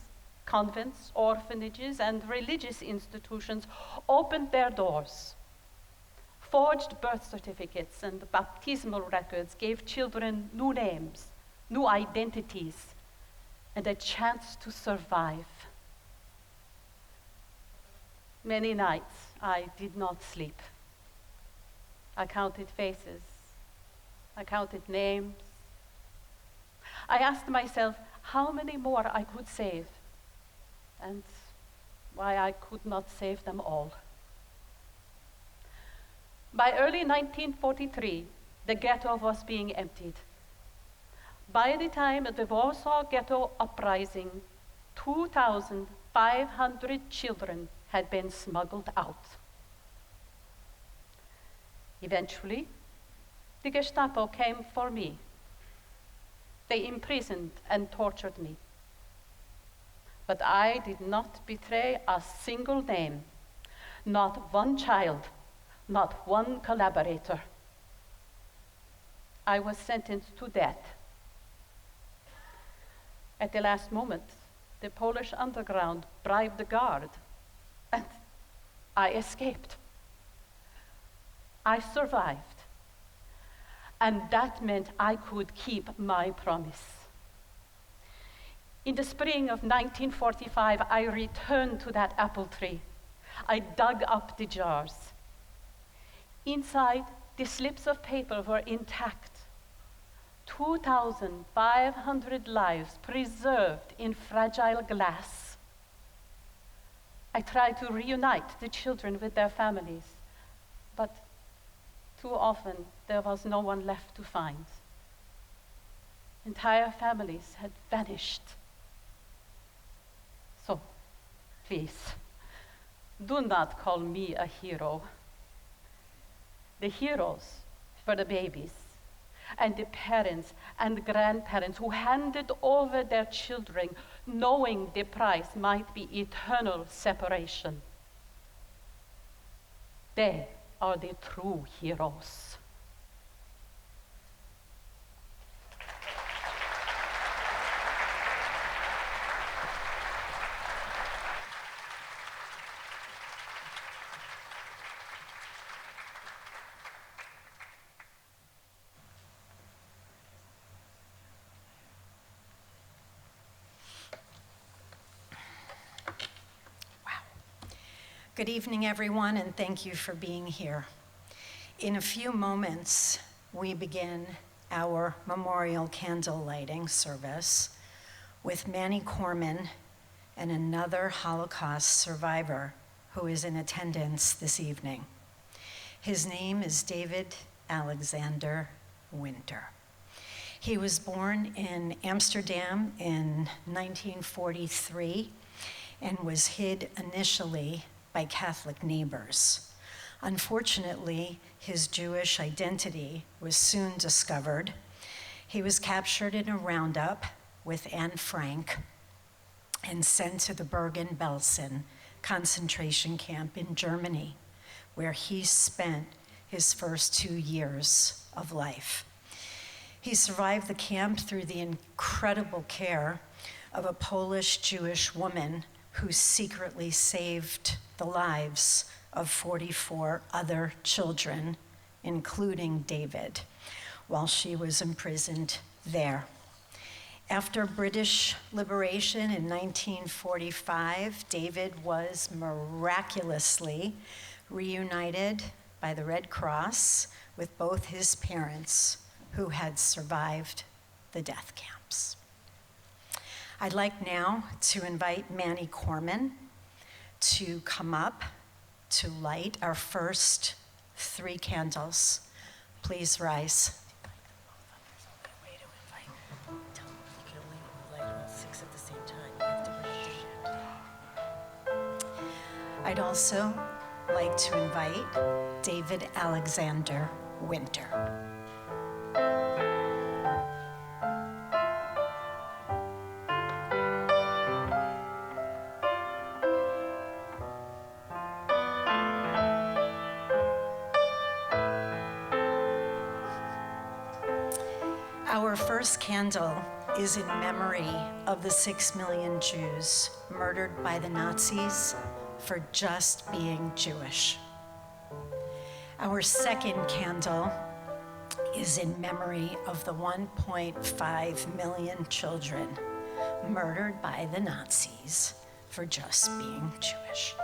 convents, orphanages, and religious institutions opened their doors. Forged birth certificates and baptismal records gave children new names, new identities, and a chance to survive. Many nights I did not sleep. I counted faces. I counted names. I asked myself how many more I could save and why I could not save them all. By early 1943, the ghetto was being emptied. By the time of the Warsaw Ghetto Uprising, 2,500 children had been smuggled out. Eventually, the Gestapo came for me. They imprisoned and tortured me. But I did not betray a single name, not one child, not one collaborator. I was sentenced to death. At the last moment, the Polish underground bribed the guard, and I escaped. I survived, and that meant I could keep my promise. In the spring of 1945, I returned to that apple tree. I dug up the jars. Inside, the slips of paper were intact. 2,500 lives preserved in fragile glass. I tried to reunite the children with their families, but too often there was no one left to find. Entire families had vanished. So, please, do not call me a hero. The heroes were the babies and the parents and grandparents who handed over their children knowing the price might be eternal separation. They are the true heroes. Good evening, everyone, and thank you for being here. In a few moments, we begin our memorial candle lighting service with Manny Corman and another Holocaust survivor who is in attendance this evening. His name is David Alexander Winter. He was born in Amsterdam in 1943 and was hid initially by Catholic neighbors. Unfortunately, his Jewish identity was soon discovered. He was captured in a roundup with Anne Frank and sent to the Bergen-Belsen concentration camp in Germany, where he spent his first 2 years of life. He survived the camp through the incredible care of a Polish Jewish woman who secretly saved the lives of 44 other children, including David, while she was imprisoned there. After British liberation in 1945, David was miraculously reunited by the Red Cross with both his parents, who had survived the death camps. I'd like now to invite Manny Corman to come up to light our first 3 candles. Please rise. I'd also like to invite David Alexander Winter. Our first candle is in memory of the 6 million Jews murdered by the Nazis for just being Jewish. Our second candle is in memory of the 1.5 million children murdered by the Nazis for just being Jewish.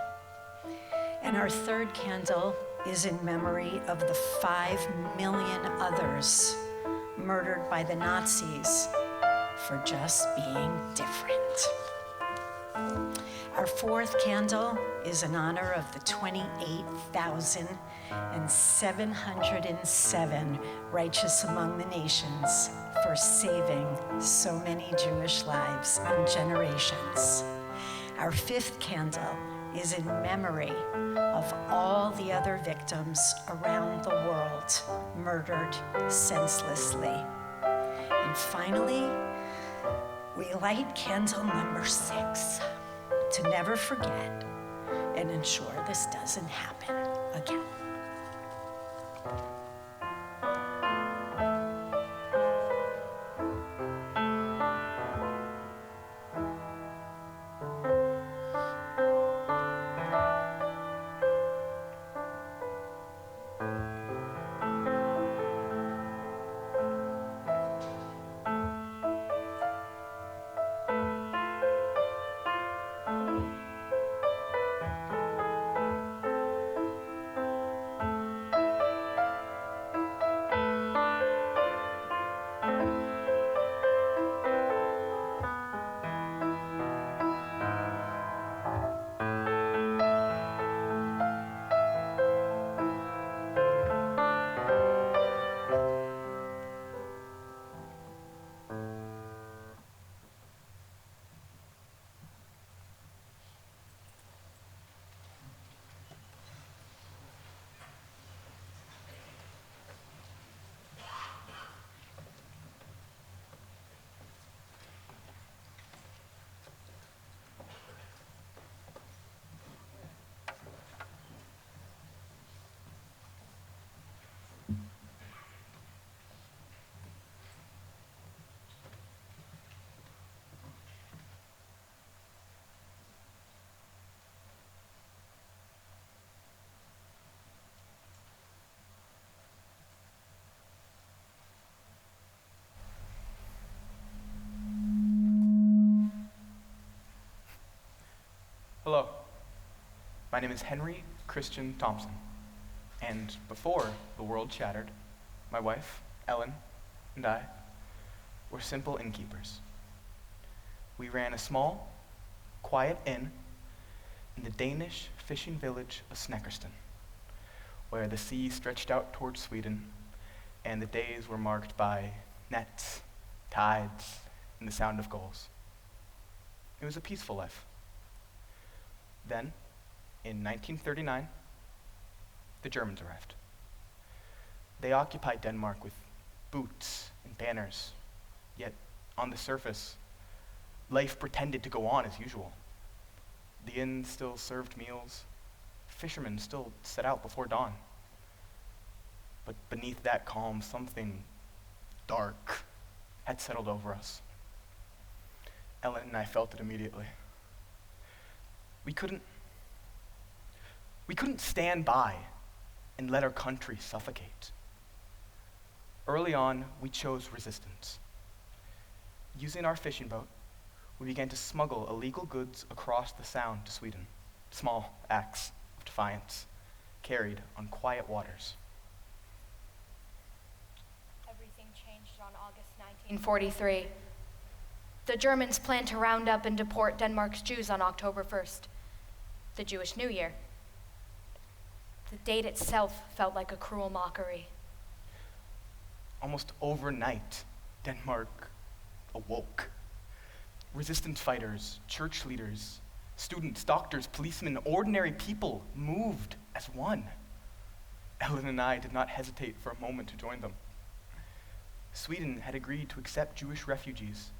And our third candle is in memory of the 5 million others murdered by the Nazis for just being different. Our fourth candle is in honor of the 28,707 righteous among the nations for saving so many Jewish lives and generations. Our fifth candle is in memory of all the other victims around the world murdered senselessly. And finally, we light candle number 6 to never forget and ensure this doesn't happen again. Hello, my name is Henry Christian Thompson, and before the world shattered, my wife, Ellen, and I were simple innkeepers. We ran a small, quiet inn in the Danish fishing village of Snekkerston, where the sea stretched out towards Sweden, and the days were marked by nets, tides, and the sound of gulls. It was a peaceful life. Then, in 1939, the Germans arrived. They occupied Denmark with boots and banners, yet on the surface, life pretended to go on as usual. The inn still served meals, fishermen still set out before dawn. But beneath that calm, something dark had settled over us. Ellen and I felt it immediately. We couldn't stand by and let our country suffocate. Early on, we chose resistance. Using our fishing boat, we began to smuggle illegal goods across the Sound to Sweden. Small acts of defiance, carried on quiet waters. Everything changed on August 1943. The Germans planned to round up and deport Denmark's Jews on October 1st, the Jewish New Year. The date itself felt like a cruel mockery. Almost overnight, Denmark awoke. Resistance fighters, church leaders, students, doctors, policemen, ordinary people moved as one. Ellen and I did not hesitate for a moment to join them. Sweden had agreed to accept Jewish refugees,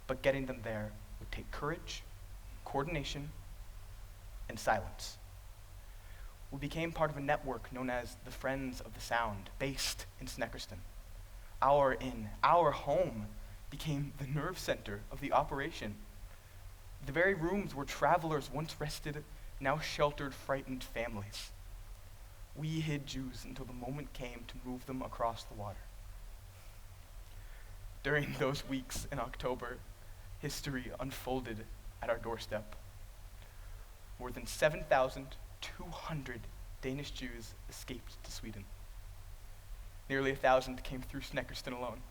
but getting them there would take courage, coordination, and silence. We became part of a network known as the Friends of the Sound, based in Snekkerston. Our inn, our home, became the nerve center of the operation. The very rooms where travelers once rested now sheltered frightened families. We hid Jews until the moment came to move them across the water. During those weeks in October, history unfolded at our doorstep. More than 7,200 Danish Jews escaped to Sweden. Nearly 1,000 came through Snekkerston alone.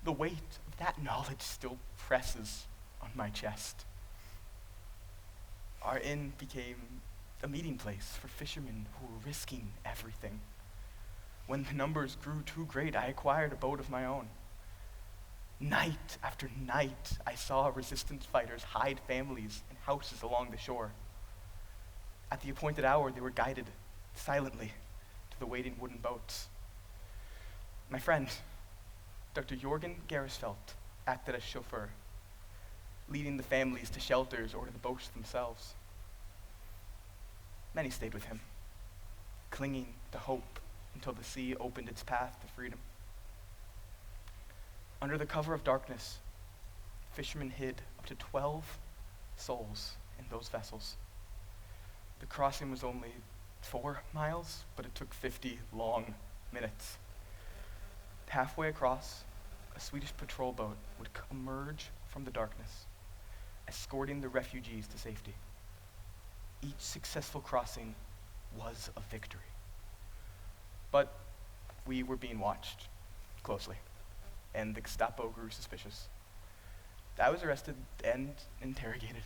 The weight of that knowledge still presses on my chest. Our inn became a meeting place for fishermen who were risking everything. When the numbers grew too great, I acquired a boat of my own. Night after night, I saw resistance fighters hide families in houses along the shore. At the appointed hour, they were guided silently to the waiting wooden boats. My friend, Dr. Jorgen Gerrisfeldt, acted as chauffeur, leading the families to shelters or to the boats themselves. Many stayed with him, clinging to hope until the sea opened its path to freedom. Under the cover of darkness, fishermen hid up to 12 souls in those vessels. The crossing was only 4 miles, but it took 50 long minutes. Halfway across, a Swedish patrol boat would emerge from the darkness, escorting the refugees to safety. Each successful crossing was a victory. But we were being watched closely, and the Gestapo grew suspicious. I was arrested and interrogated.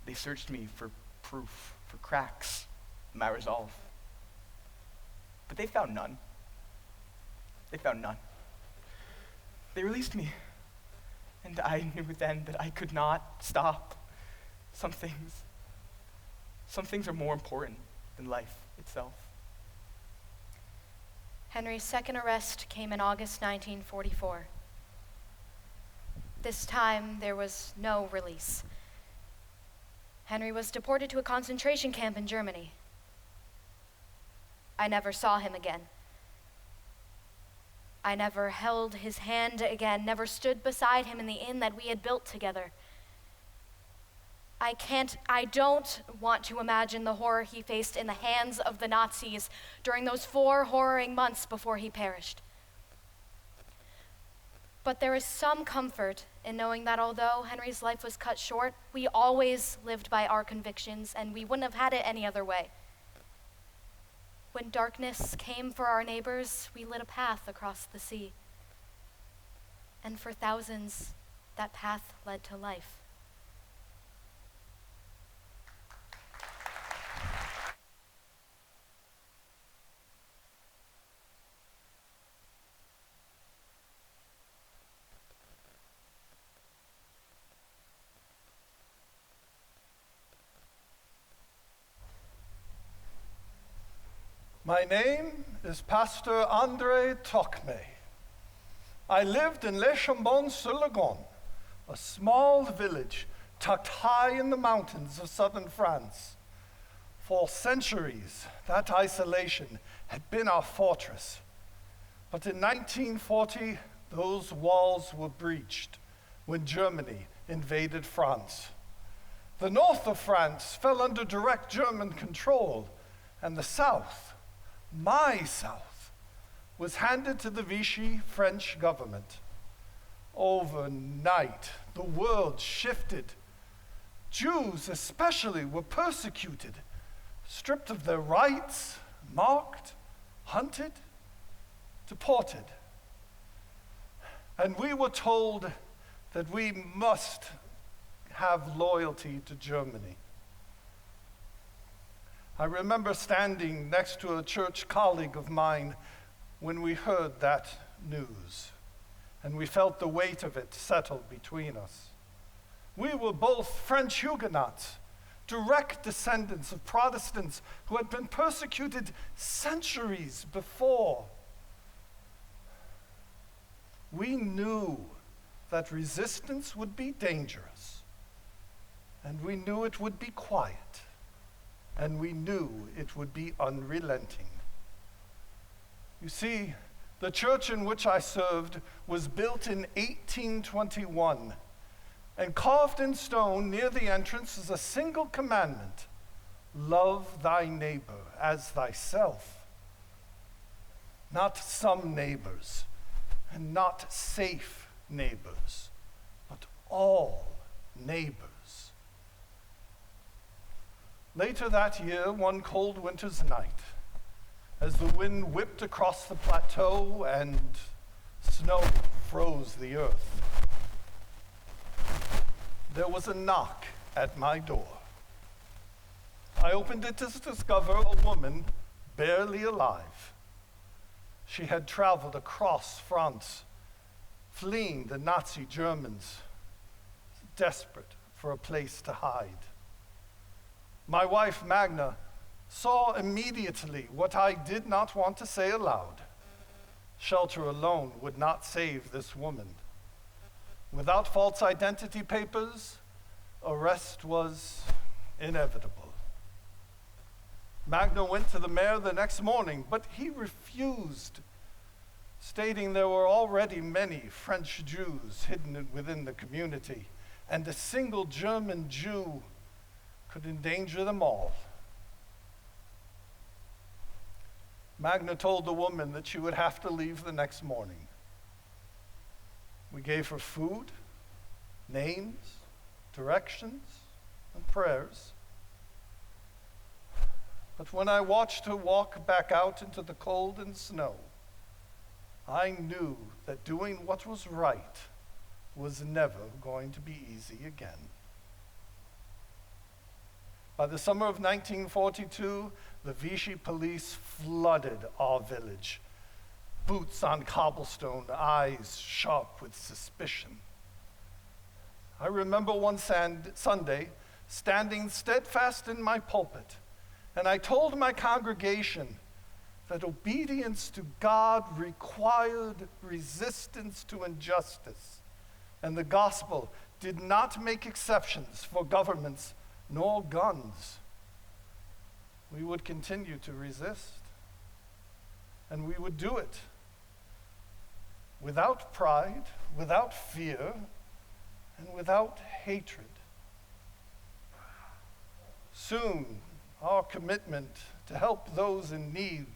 They searched me for proof, for cracks in my resolve. But they found none. They found none. They released me, and I knew then that I could not stop. Some things are more important than life itself. Henry's second arrest came in August 1944. This time, there was no release. Henry was deported to a concentration camp in Germany. I never saw him again. I never held his hand again, never stood beside him in the inn that we had built together. I don't want to imagine the horror he faced in the hands of the Nazis during those 4 horroring months before he perished. But there is some comfort in knowing that although Henry's life was cut short, we always lived by our convictions, and we wouldn't have had it any other way. When darkness came for our neighbors, we lit a path across the sea. And for thousands, that path led to life. My name is Pastor André Tokme. I lived in Les Chambon-sur-Lagon, a small village tucked high in the mountains of southern France. For centuries, that isolation had been our fortress. But in 1940, those walls were breached when Germany invaded France. The north of France fell under direct German control, and the south, my south, was handed to the Vichy French government. Overnight, the world shifted. Jews especially were persecuted, stripped of their rights, marked, hunted, deported. And we were told that we must have loyalty to Germany. I remember standing next to a church colleague of mine when we heard that news, and we felt the weight of it settle between us. We were both French Huguenots, direct descendants of Protestants who had been persecuted centuries before. We knew that resistance would be dangerous, and we knew it would be quiet, and we knew it would be unrelenting. You see, the church in which I served was built in 1821, and carved in stone near the entrance is a single commandment: love thy neighbor as thyself. Not some neighbors, and not safe neighbors, but all neighbors. Later that year, one cold winter's night, as the wind whipped across the plateau and snow froze the earth, there was a knock at my door. I opened it to discover a woman barely alive. She had traveled across France, fleeing the Nazi Germans, desperate for a place to hide. My wife, Magna, saw immediately what I did not want to say aloud. Shelter alone would not save this woman. Without false identity papers, arrest was inevitable. Magna went to the mayor the next morning, but he refused, stating there were already many French Jews hidden within the community, and a single German Jew could endanger them all. Magna told the woman that she would have to leave the next morning. We gave her food, names, directions, and prayers. But when I watched her walk back out into the cold and snow, I knew that doing what was right was never going to be easy again. By the summer of 1942, the Vichy police flooded our village, boots on cobblestone, eyes sharp with suspicion. I remember one Sunday standing steadfast in my pulpit, and I told my congregation that obedience to God required resistance to injustice, and the gospel did not make exceptions for governments nor guns. We would continue to resist, and we would do it without pride, without fear, and without hatred. Soon, our commitment to help those in need,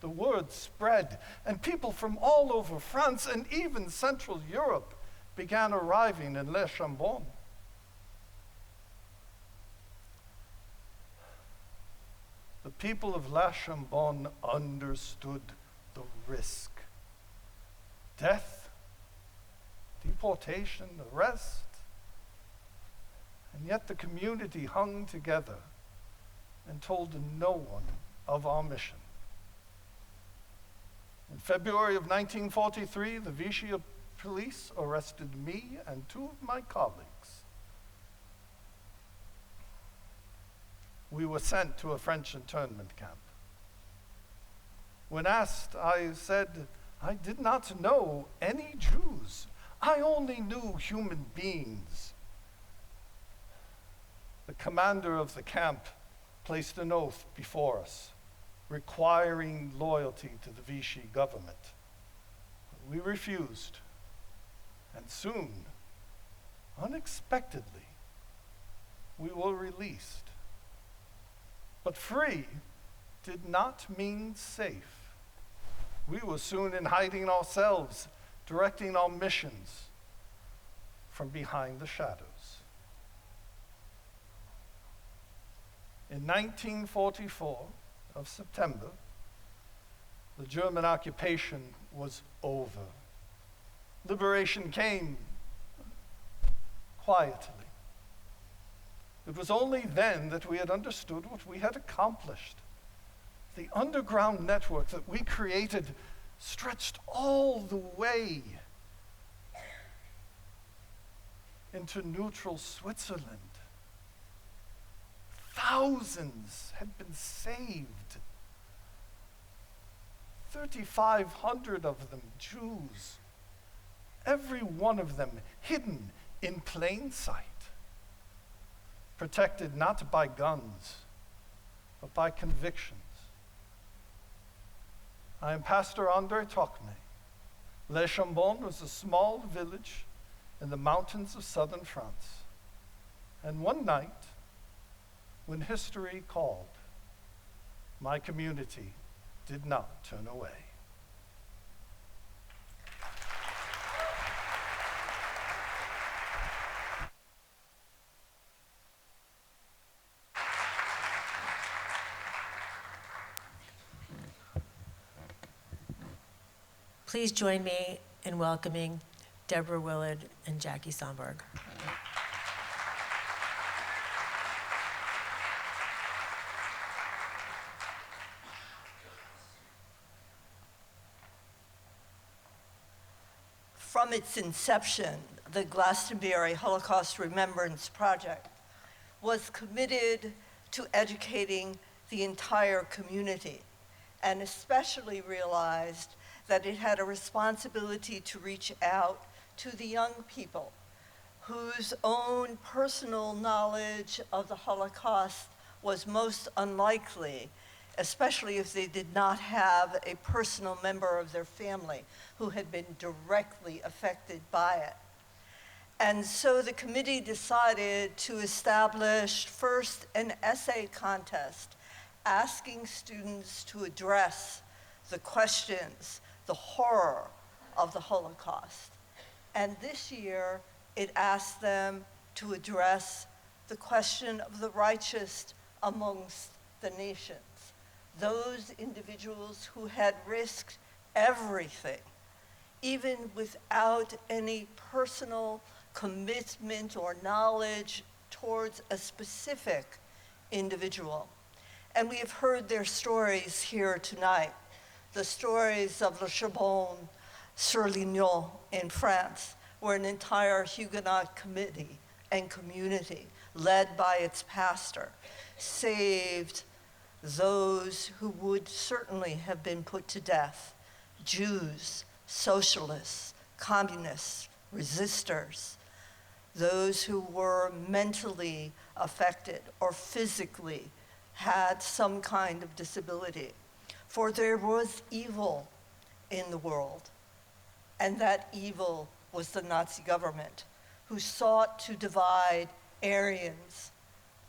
the word spread, and people from all over France and even Central Europe began arriving in Les Chambon. The people of La Chambon understood the risk. Death, deportation, arrest. And yet the community hung together and told no one of our mission. In February of 1943, the Vichy police arrested me and two of my colleagues. We were sent to a French internment camp. When asked, I said, I did not know any Jews. I only knew human beings. The commander of the camp placed an oath before us, requiring loyalty to the Vichy government. We refused, and soon, unexpectedly, we were released. But free did not mean safe. We were soon in hiding ourselves, directing our missions from behind the shadows. In 1944 of September, the German occupation was over. Liberation came quietly. It was only then that we had understood what we had accomplished. The underground network that we created stretched all the way into neutral Switzerland. Thousands had been saved. 3,500 of them Jews. Every one of them hidden in plain sight. Protected not by guns, but by convictions. I am Pastor Andre Tocme. Les Chambon was a small village in the mountains of southern France. And one night, when history called, my community did not turn away. Please join me in welcoming Deborah Willard and Jackie Somberg. From its inception, the Glastonbury Holocaust Remembrance Project was committed to educating the entire community, and especially realized that it had a responsibility to reach out to the young people whose own personal knowledge of the Holocaust was most unlikely, especially if they did not have a personal member of their family who had been directly affected by it. And so the committee decided to establish first an essay contest asking students to address the questions, the horror of the Holocaust. And this year, it asked them to address the question of the righteous amongst the nations, those individuals who had risked everything, even without any personal commitment or knowledge towards a specific individual. And we have heard their stories here tonight. The stories of Le Charbon sur Lignon in France, where an entire Huguenot committee and community, led by its pastor, saved those who would certainly have been put to death: Jews, socialists, communists, resistors, those who were mentally affected or physically had some kind of disability. For there was evil in the world, and that evil was the Nazi government, who sought to divide Aryans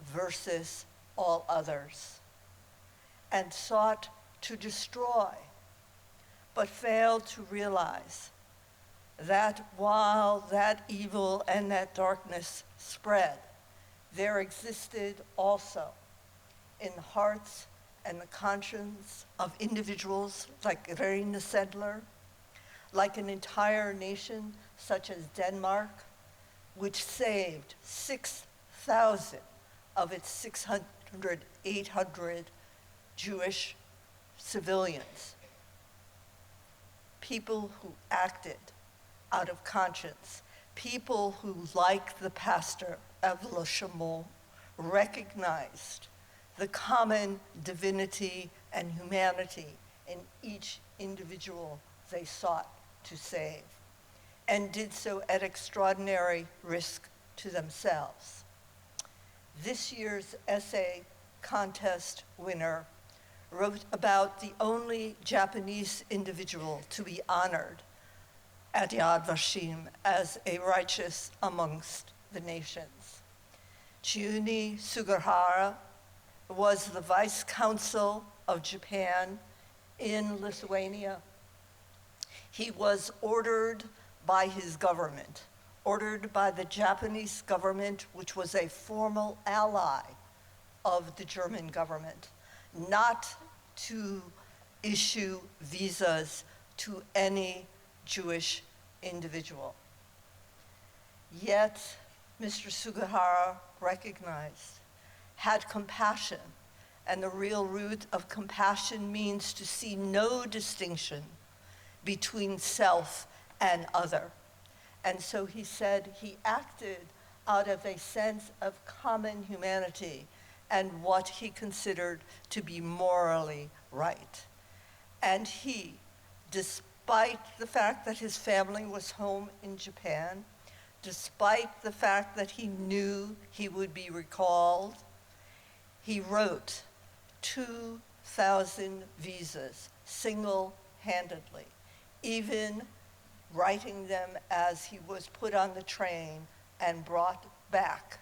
versus all others, and sought to destroy, but failed to realize that while that evil and that darkness spread, there existed also in the hearts and the conscience of individuals like Irene Sedler, like an entire nation such as Denmark, which saved 6,000 of its 600, 800 Jewish civilians, people who acted out of conscience, people who, like the pastor of Le Chambon, recognized the common divinity and humanity in each individual they sought to save, and did so at extraordinary risk to themselves. This year's essay contest winner wrote about the only Japanese individual to be honored at Yad Vashem as a righteous amongst the nations. Chiune Sugihara was the vice consul of Japan in Lithuania. He was ordered by his government, ordered by the Japanese government, which was a formal ally of the German government, not to issue visas to any Jewish individual. Yet Mr. Sugihara recognized, had compassion, and the real root of compassion means to see no distinction between self and other. And so he said he acted out of a sense of common humanity and what he considered to be morally right. And he, despite the fact that his family was home in Japan, despite the fact that he knew he would be recalled, he wrote 2,000 visas single-handedly, even writing them as he was put on the train and brought back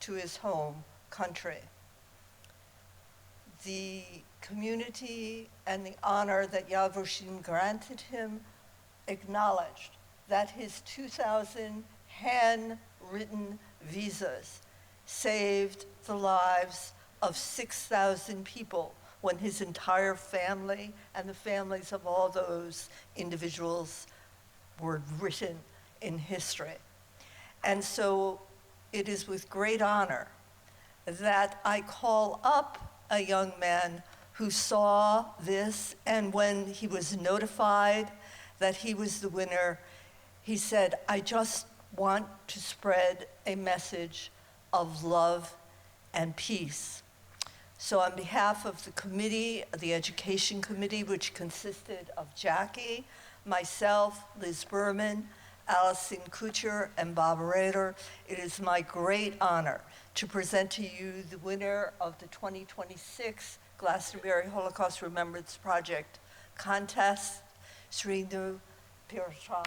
to his home country. The community and the honor that Yad Vashem granted him acknowledged that his 2,000 handwritten visas saved the lives of 6,000 people when his entire family and the families of all those individuals were written in history. And so it is with great honor that I call up a young man who saw this, and when he was notified that he was the winner, he said, "I just want to spread a message of love and peace." So on behalf of the committee, the Education Committee, which consisted of Jackie, myself, Liz Berman, Allison Kutcher, and Bob Rader, it is my great honor to present to you the winner of the 2026 Glastonbury Holocaust Remembrance Project contest, Srinu Pirchaya.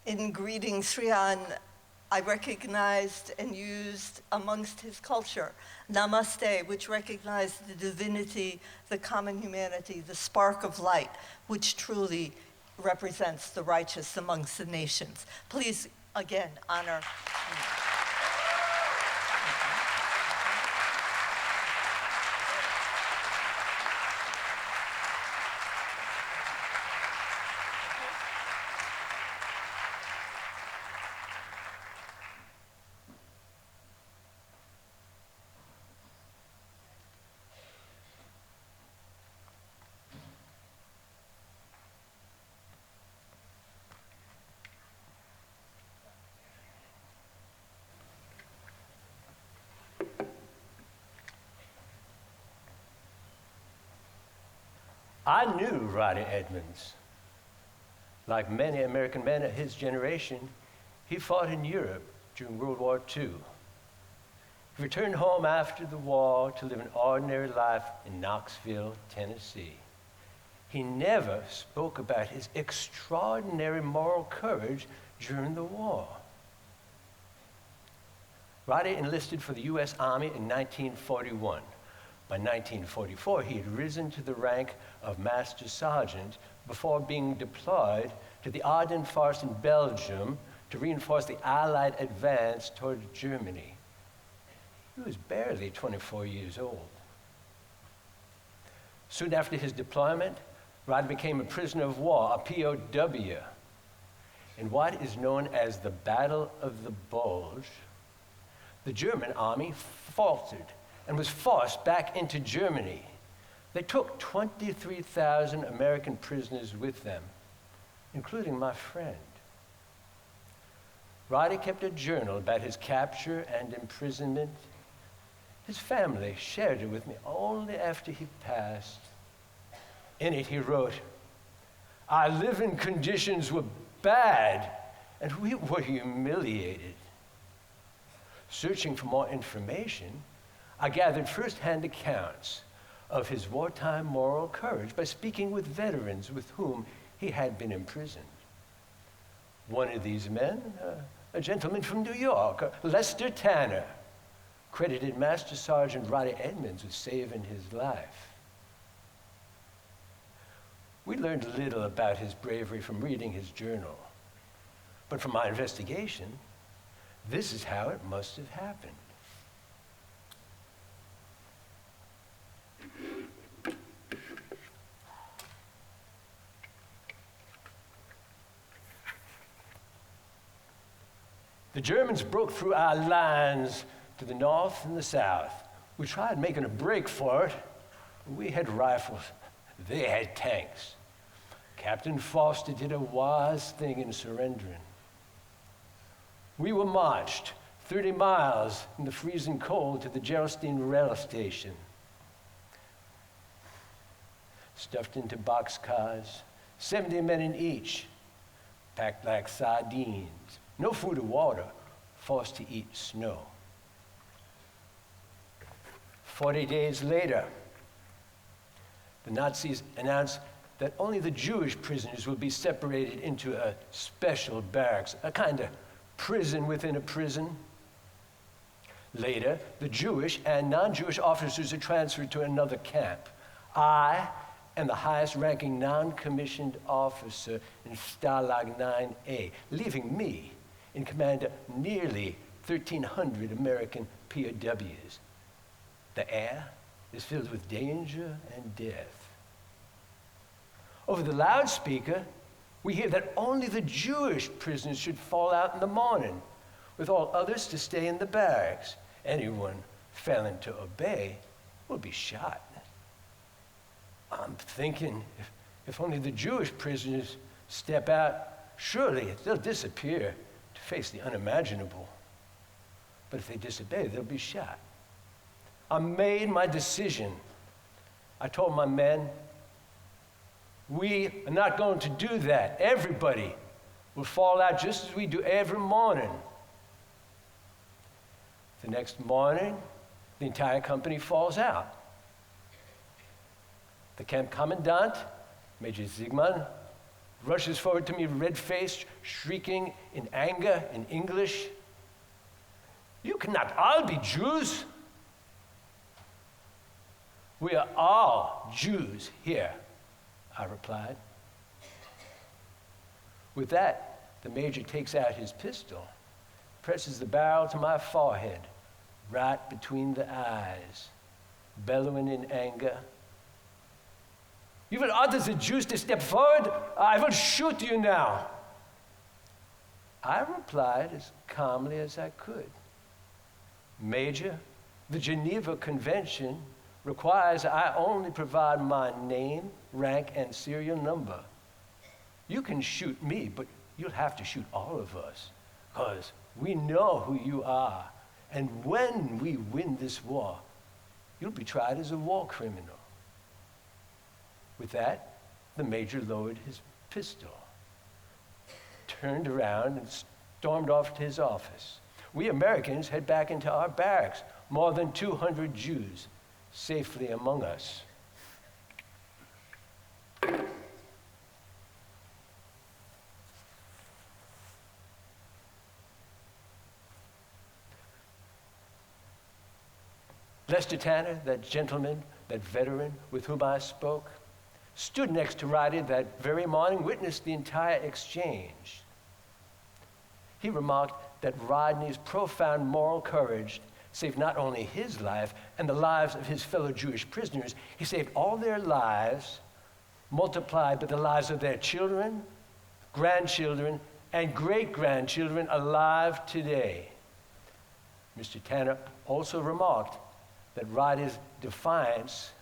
In greeting Sriyan, I recognized and used amongst his culture Namaste, which recognized the divinity, the common humanity, the spark of light, which truly represents the righteous amongst the nations. Please, again, honor me. I knew Roddy Edmonds. Like many American men of his generation, he fought in Europe during World War II. He returned home after the war to live an ordinary life in Knoxville, Tennessee. He never spoke about his extraordinary moral courage during the war. Roddy enlisted for the U.S. Army in 1941. By 1944, he had risen to the rank of Master Sergeant before being deployed to the Ardennes Forest in Belgium to reinforce the Allied advance toward Germany. He was barely 24 years old. Soon after his deployment, Roddy became a prisoner of war, a POW, in what is known as the Battle of the Bulge. The German army faltered and was forced back into Germany. They took 23,000 American prisoners with them, including my friend. Roddy kept a journal about his capture and imprisonment. His family shared it with me only after he passed. In it, he wrote, "Our living conditions were bad, and we were humiliated. Searching for more information, I gathered first-hand accounts of his wartime moral courage by speaking with veterans with whom he had been imprisoned. One of these men, a gentleman from New York, Lester Tanner, credited Master Sergeant Roddy Edmonds with saving his life. We learned little about his bravery from reading his journal, but from my investigation, this is how it must have happened. The Germans broke through our lines to the north and the south. We tried making a break for it. We had rifles. They had tanks. Captain Foster did a wise thing in surrendering. We were marched 30 miles in the freezing cold to the Gerolstein rail station. Stuffed into boxcars, 70 men in each, packed like sardines. No food or water, forced to eat snow. 40 days later, the Nazis announced that only the Jewish prisoners will be separated into a special barracks, a kind of prison within a prison. Later, the Jewish and non-Jewish officers are transferred to another camp. I and the highest-ranking non-commissioned officer in Stalag 9A, leaving me in command of nearly 1,300 American POWs. The air is filled with danger and death. Over the loudspeaker, we hear that only the Jewish prisoners should fall out in the morning, with all others to stay in the barracks. Anyone failing to obey will be shot. I'm thinking, if only the Jewish prisoners step out, surely they'll disappear to face the unimaginable. But if they disobey, they'll be shot. I made my decision. I told my men, we are not going to do that. Everybody will fall out just as we do every morning. The next morning, the entire company falls out. The camp commandant, Major Ziegman, rushes forward to me red-faced, shrieking in anger in English. "You cannot all be Jews." "We are all Jews here," I replied. With that, the major takes out his pistol, presses the barrel to my forehead, right between the eyes, bellowing in anger. "You will order the Jews to step forward? I will shoot you now." I replied as calmly as I could. "Major, the Geneva Convention requires I only provide my name, rank, and serial number. You can shoot me, but you'll have to shoot all of us, because we know who you are. And when we win this war, you'll be tried as a war criminal." With that, the major lowered his pistol, turned around, and stormed off to his office. We Americans head back into our barracks, more than 200 Jews safely among us. Lester Tanner, that gentleman, that veteran with whom I spoke, stood next to Roddy that very morning, witnessed the entire exchange. He remarked that Rodney's profound moral courage saved not only his life and the lives of his fellow Jewish prisoners, he saved all their lives, multiplied by the lives of their children, grandchildren, and great-grandchildren alive today. Mr. Tanner also remarked that Roddy's defiance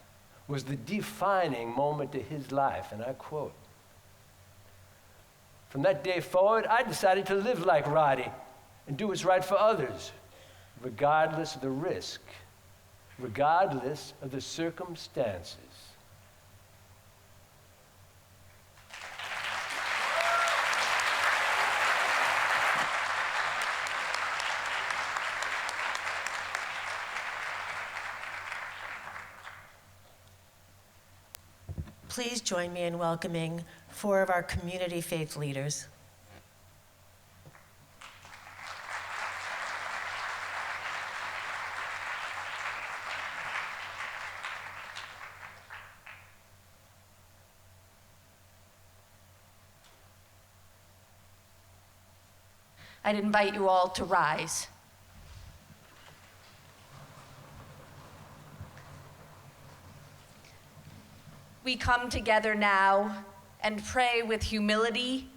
was the defining moment of his life, and I quote, "From that day forward, I decided to live like Roddy and do what's right for others, regardless of the risk, regardless of the circumstances." Please join me in welcoming 4 of our community faith leaders. I'd invite you all to rise. We come together now and pray with humility,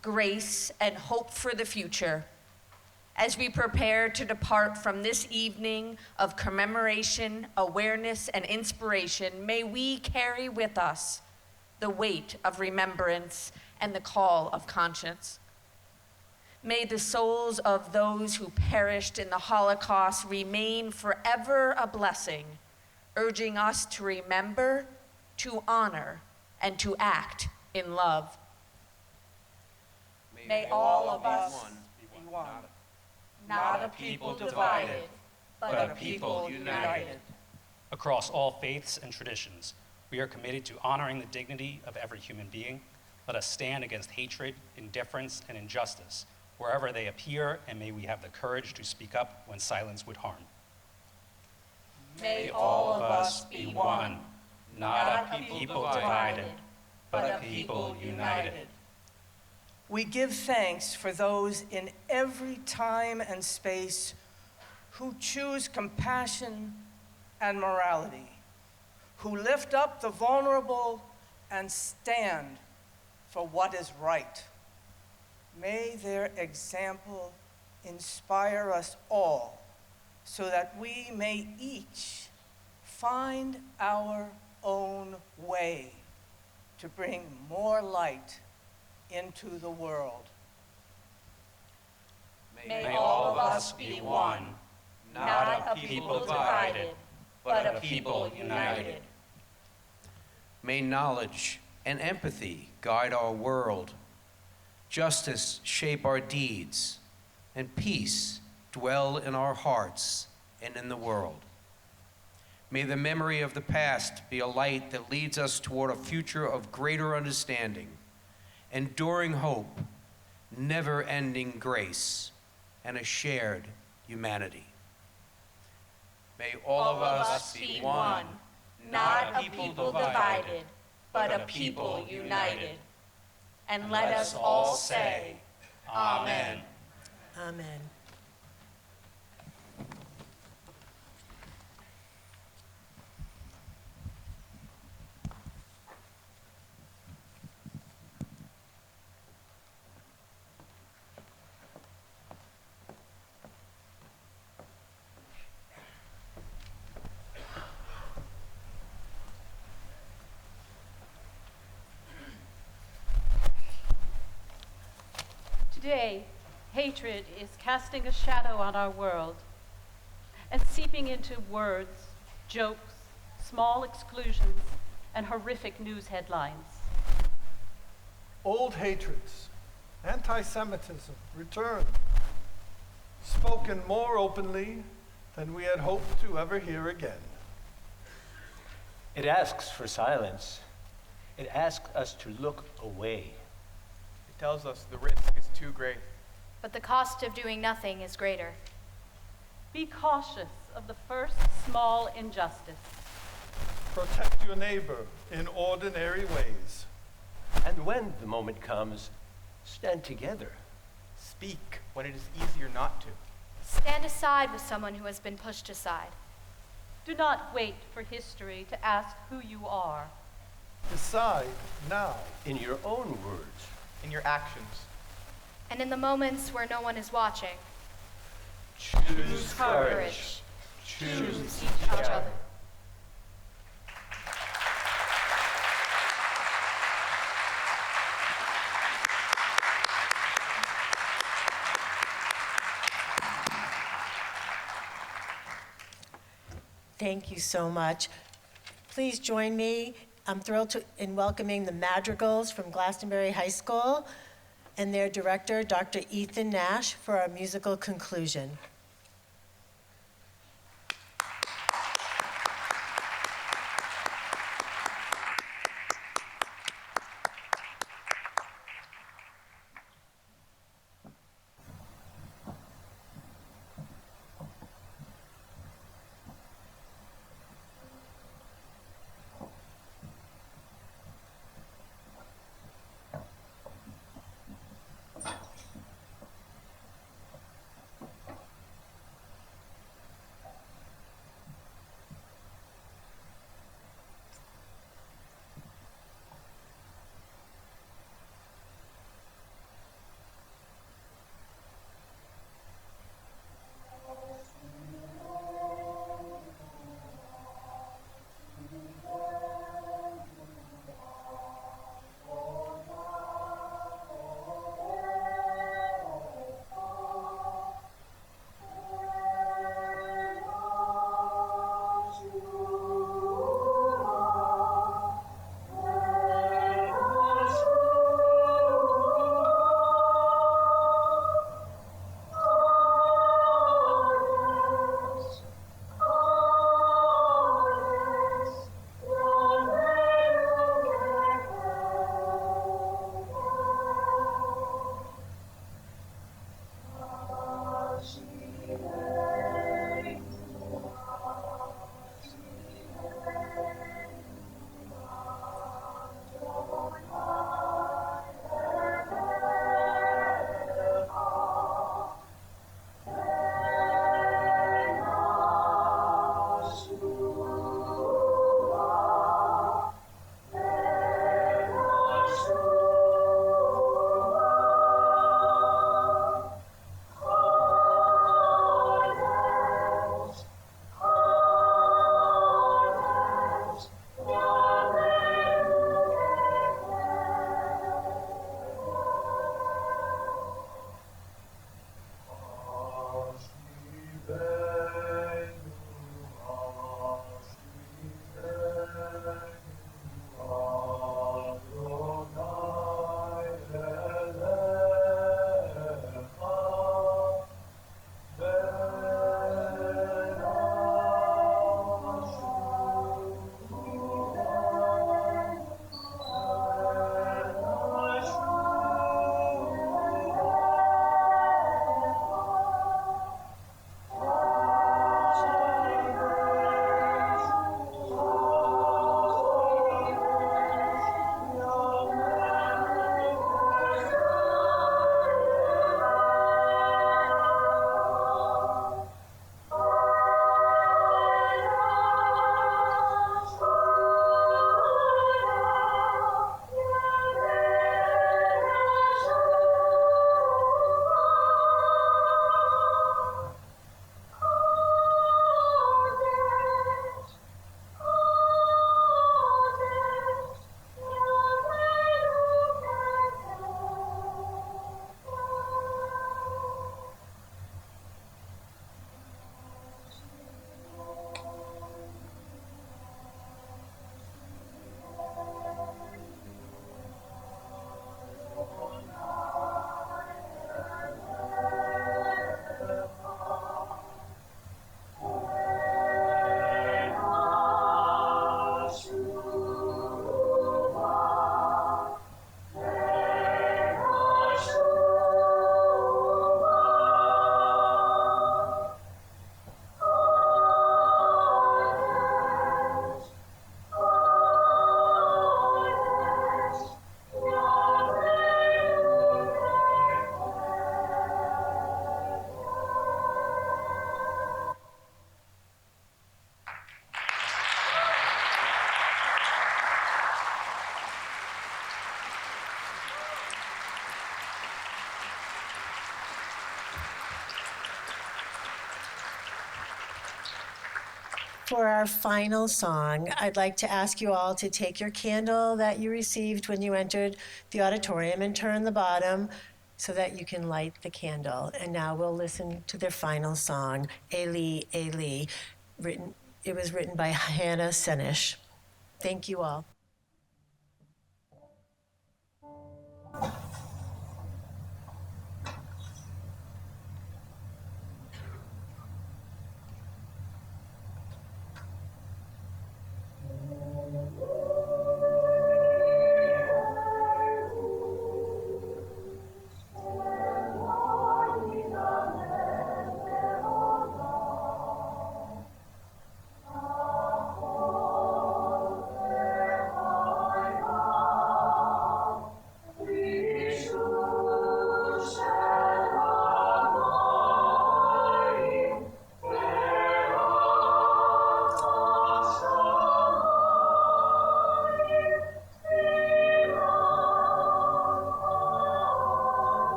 grace, and hope for the future. As we prepare to depart from this evening of commemoration, awareness, and inspiration, may we carry with us the weight of remembrance and the call of conscience. May the souls of those who perished in the Holocaust remain forever a blessing, urging us to remember, to honor, and to act in love. May all of us be one. Not a people divided, but a people united. Across all faiths and traditions, we are committed to honoring the dignity of every human being. Let us stand against hatred, indifference, and injustice wherever they appear, and may we have the courage to speak up when silence would harm. May all of us be one, not a people divided, but a people united. We give thanks for those in every time and space who choose compassion and morality, who lift up the vulnerable and stand for what is right. May their example inspire us all so that we may each find our own way to bring more light into the world. May all of us be one, not a people divided, but a people united. May knowledge and empathy guide our world, justice shape our deeds, and peace dwell in our hearts and in the world. May the memory of the past be a light that leads us toward a future of greater understanding, enduring hope, never-ending grace, and a shared humanity. May all of us be one, not a people divided, but a people united. And let us all say, Amen. Amen. Today, hatred is casting a shadow on our world and seeping into words, jokes, small exclusions, and horrific news headlines. Old hatreds, anti-Semitism return, spoken more openly than we had hoped to ever hear again. It asks for silence. It asks us to look away. It tells us the risk is too great. But the cost of doing nothing is greater. Be cautious of the first small injustice. Protect your neighbor in ordinary ways. And when the moment comes, stand together. Speak when it is easier not to. Stand aside with someone who has been pushed aside. Do not wait for history to ask who you are. Decide now. In your own words. In your actions. And in the moments where no one is watching, Choose courage. Choose each other. Thank you so much. Please join me. I'm thrilled in welcoming the Madrigals from Glastonbury High School and their director, Dr. Ethan Nash, for our musical conclusion. For our final song, I'd like to ask you all to take your candle that you received when you entered the auditorium and turn the bottom so that you can light the candle. And now we'll listen to their final song, Eli, Eli. It was written by Hannah Senish. Thank you all.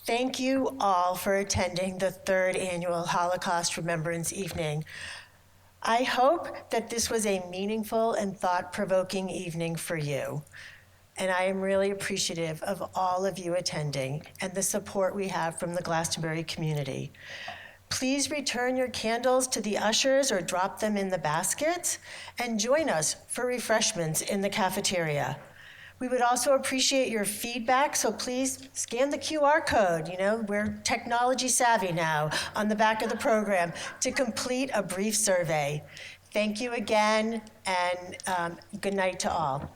Thank you all for attending the third annual Holocaust Remembrance Evening. I hope that this was a meaningful and thought-provoking evening for you. And I am really appreciative of all of you attending and the support we have from the Glastonbury community. Please return your candles to the ushers or drop them in the basket and join us for refreshments in the cafeteria. We would also appreciate your feedback, so please scan the QR code. You know, we're technology savvy now on the back of the program to complete a brief survey. Thank you again, and good night to all.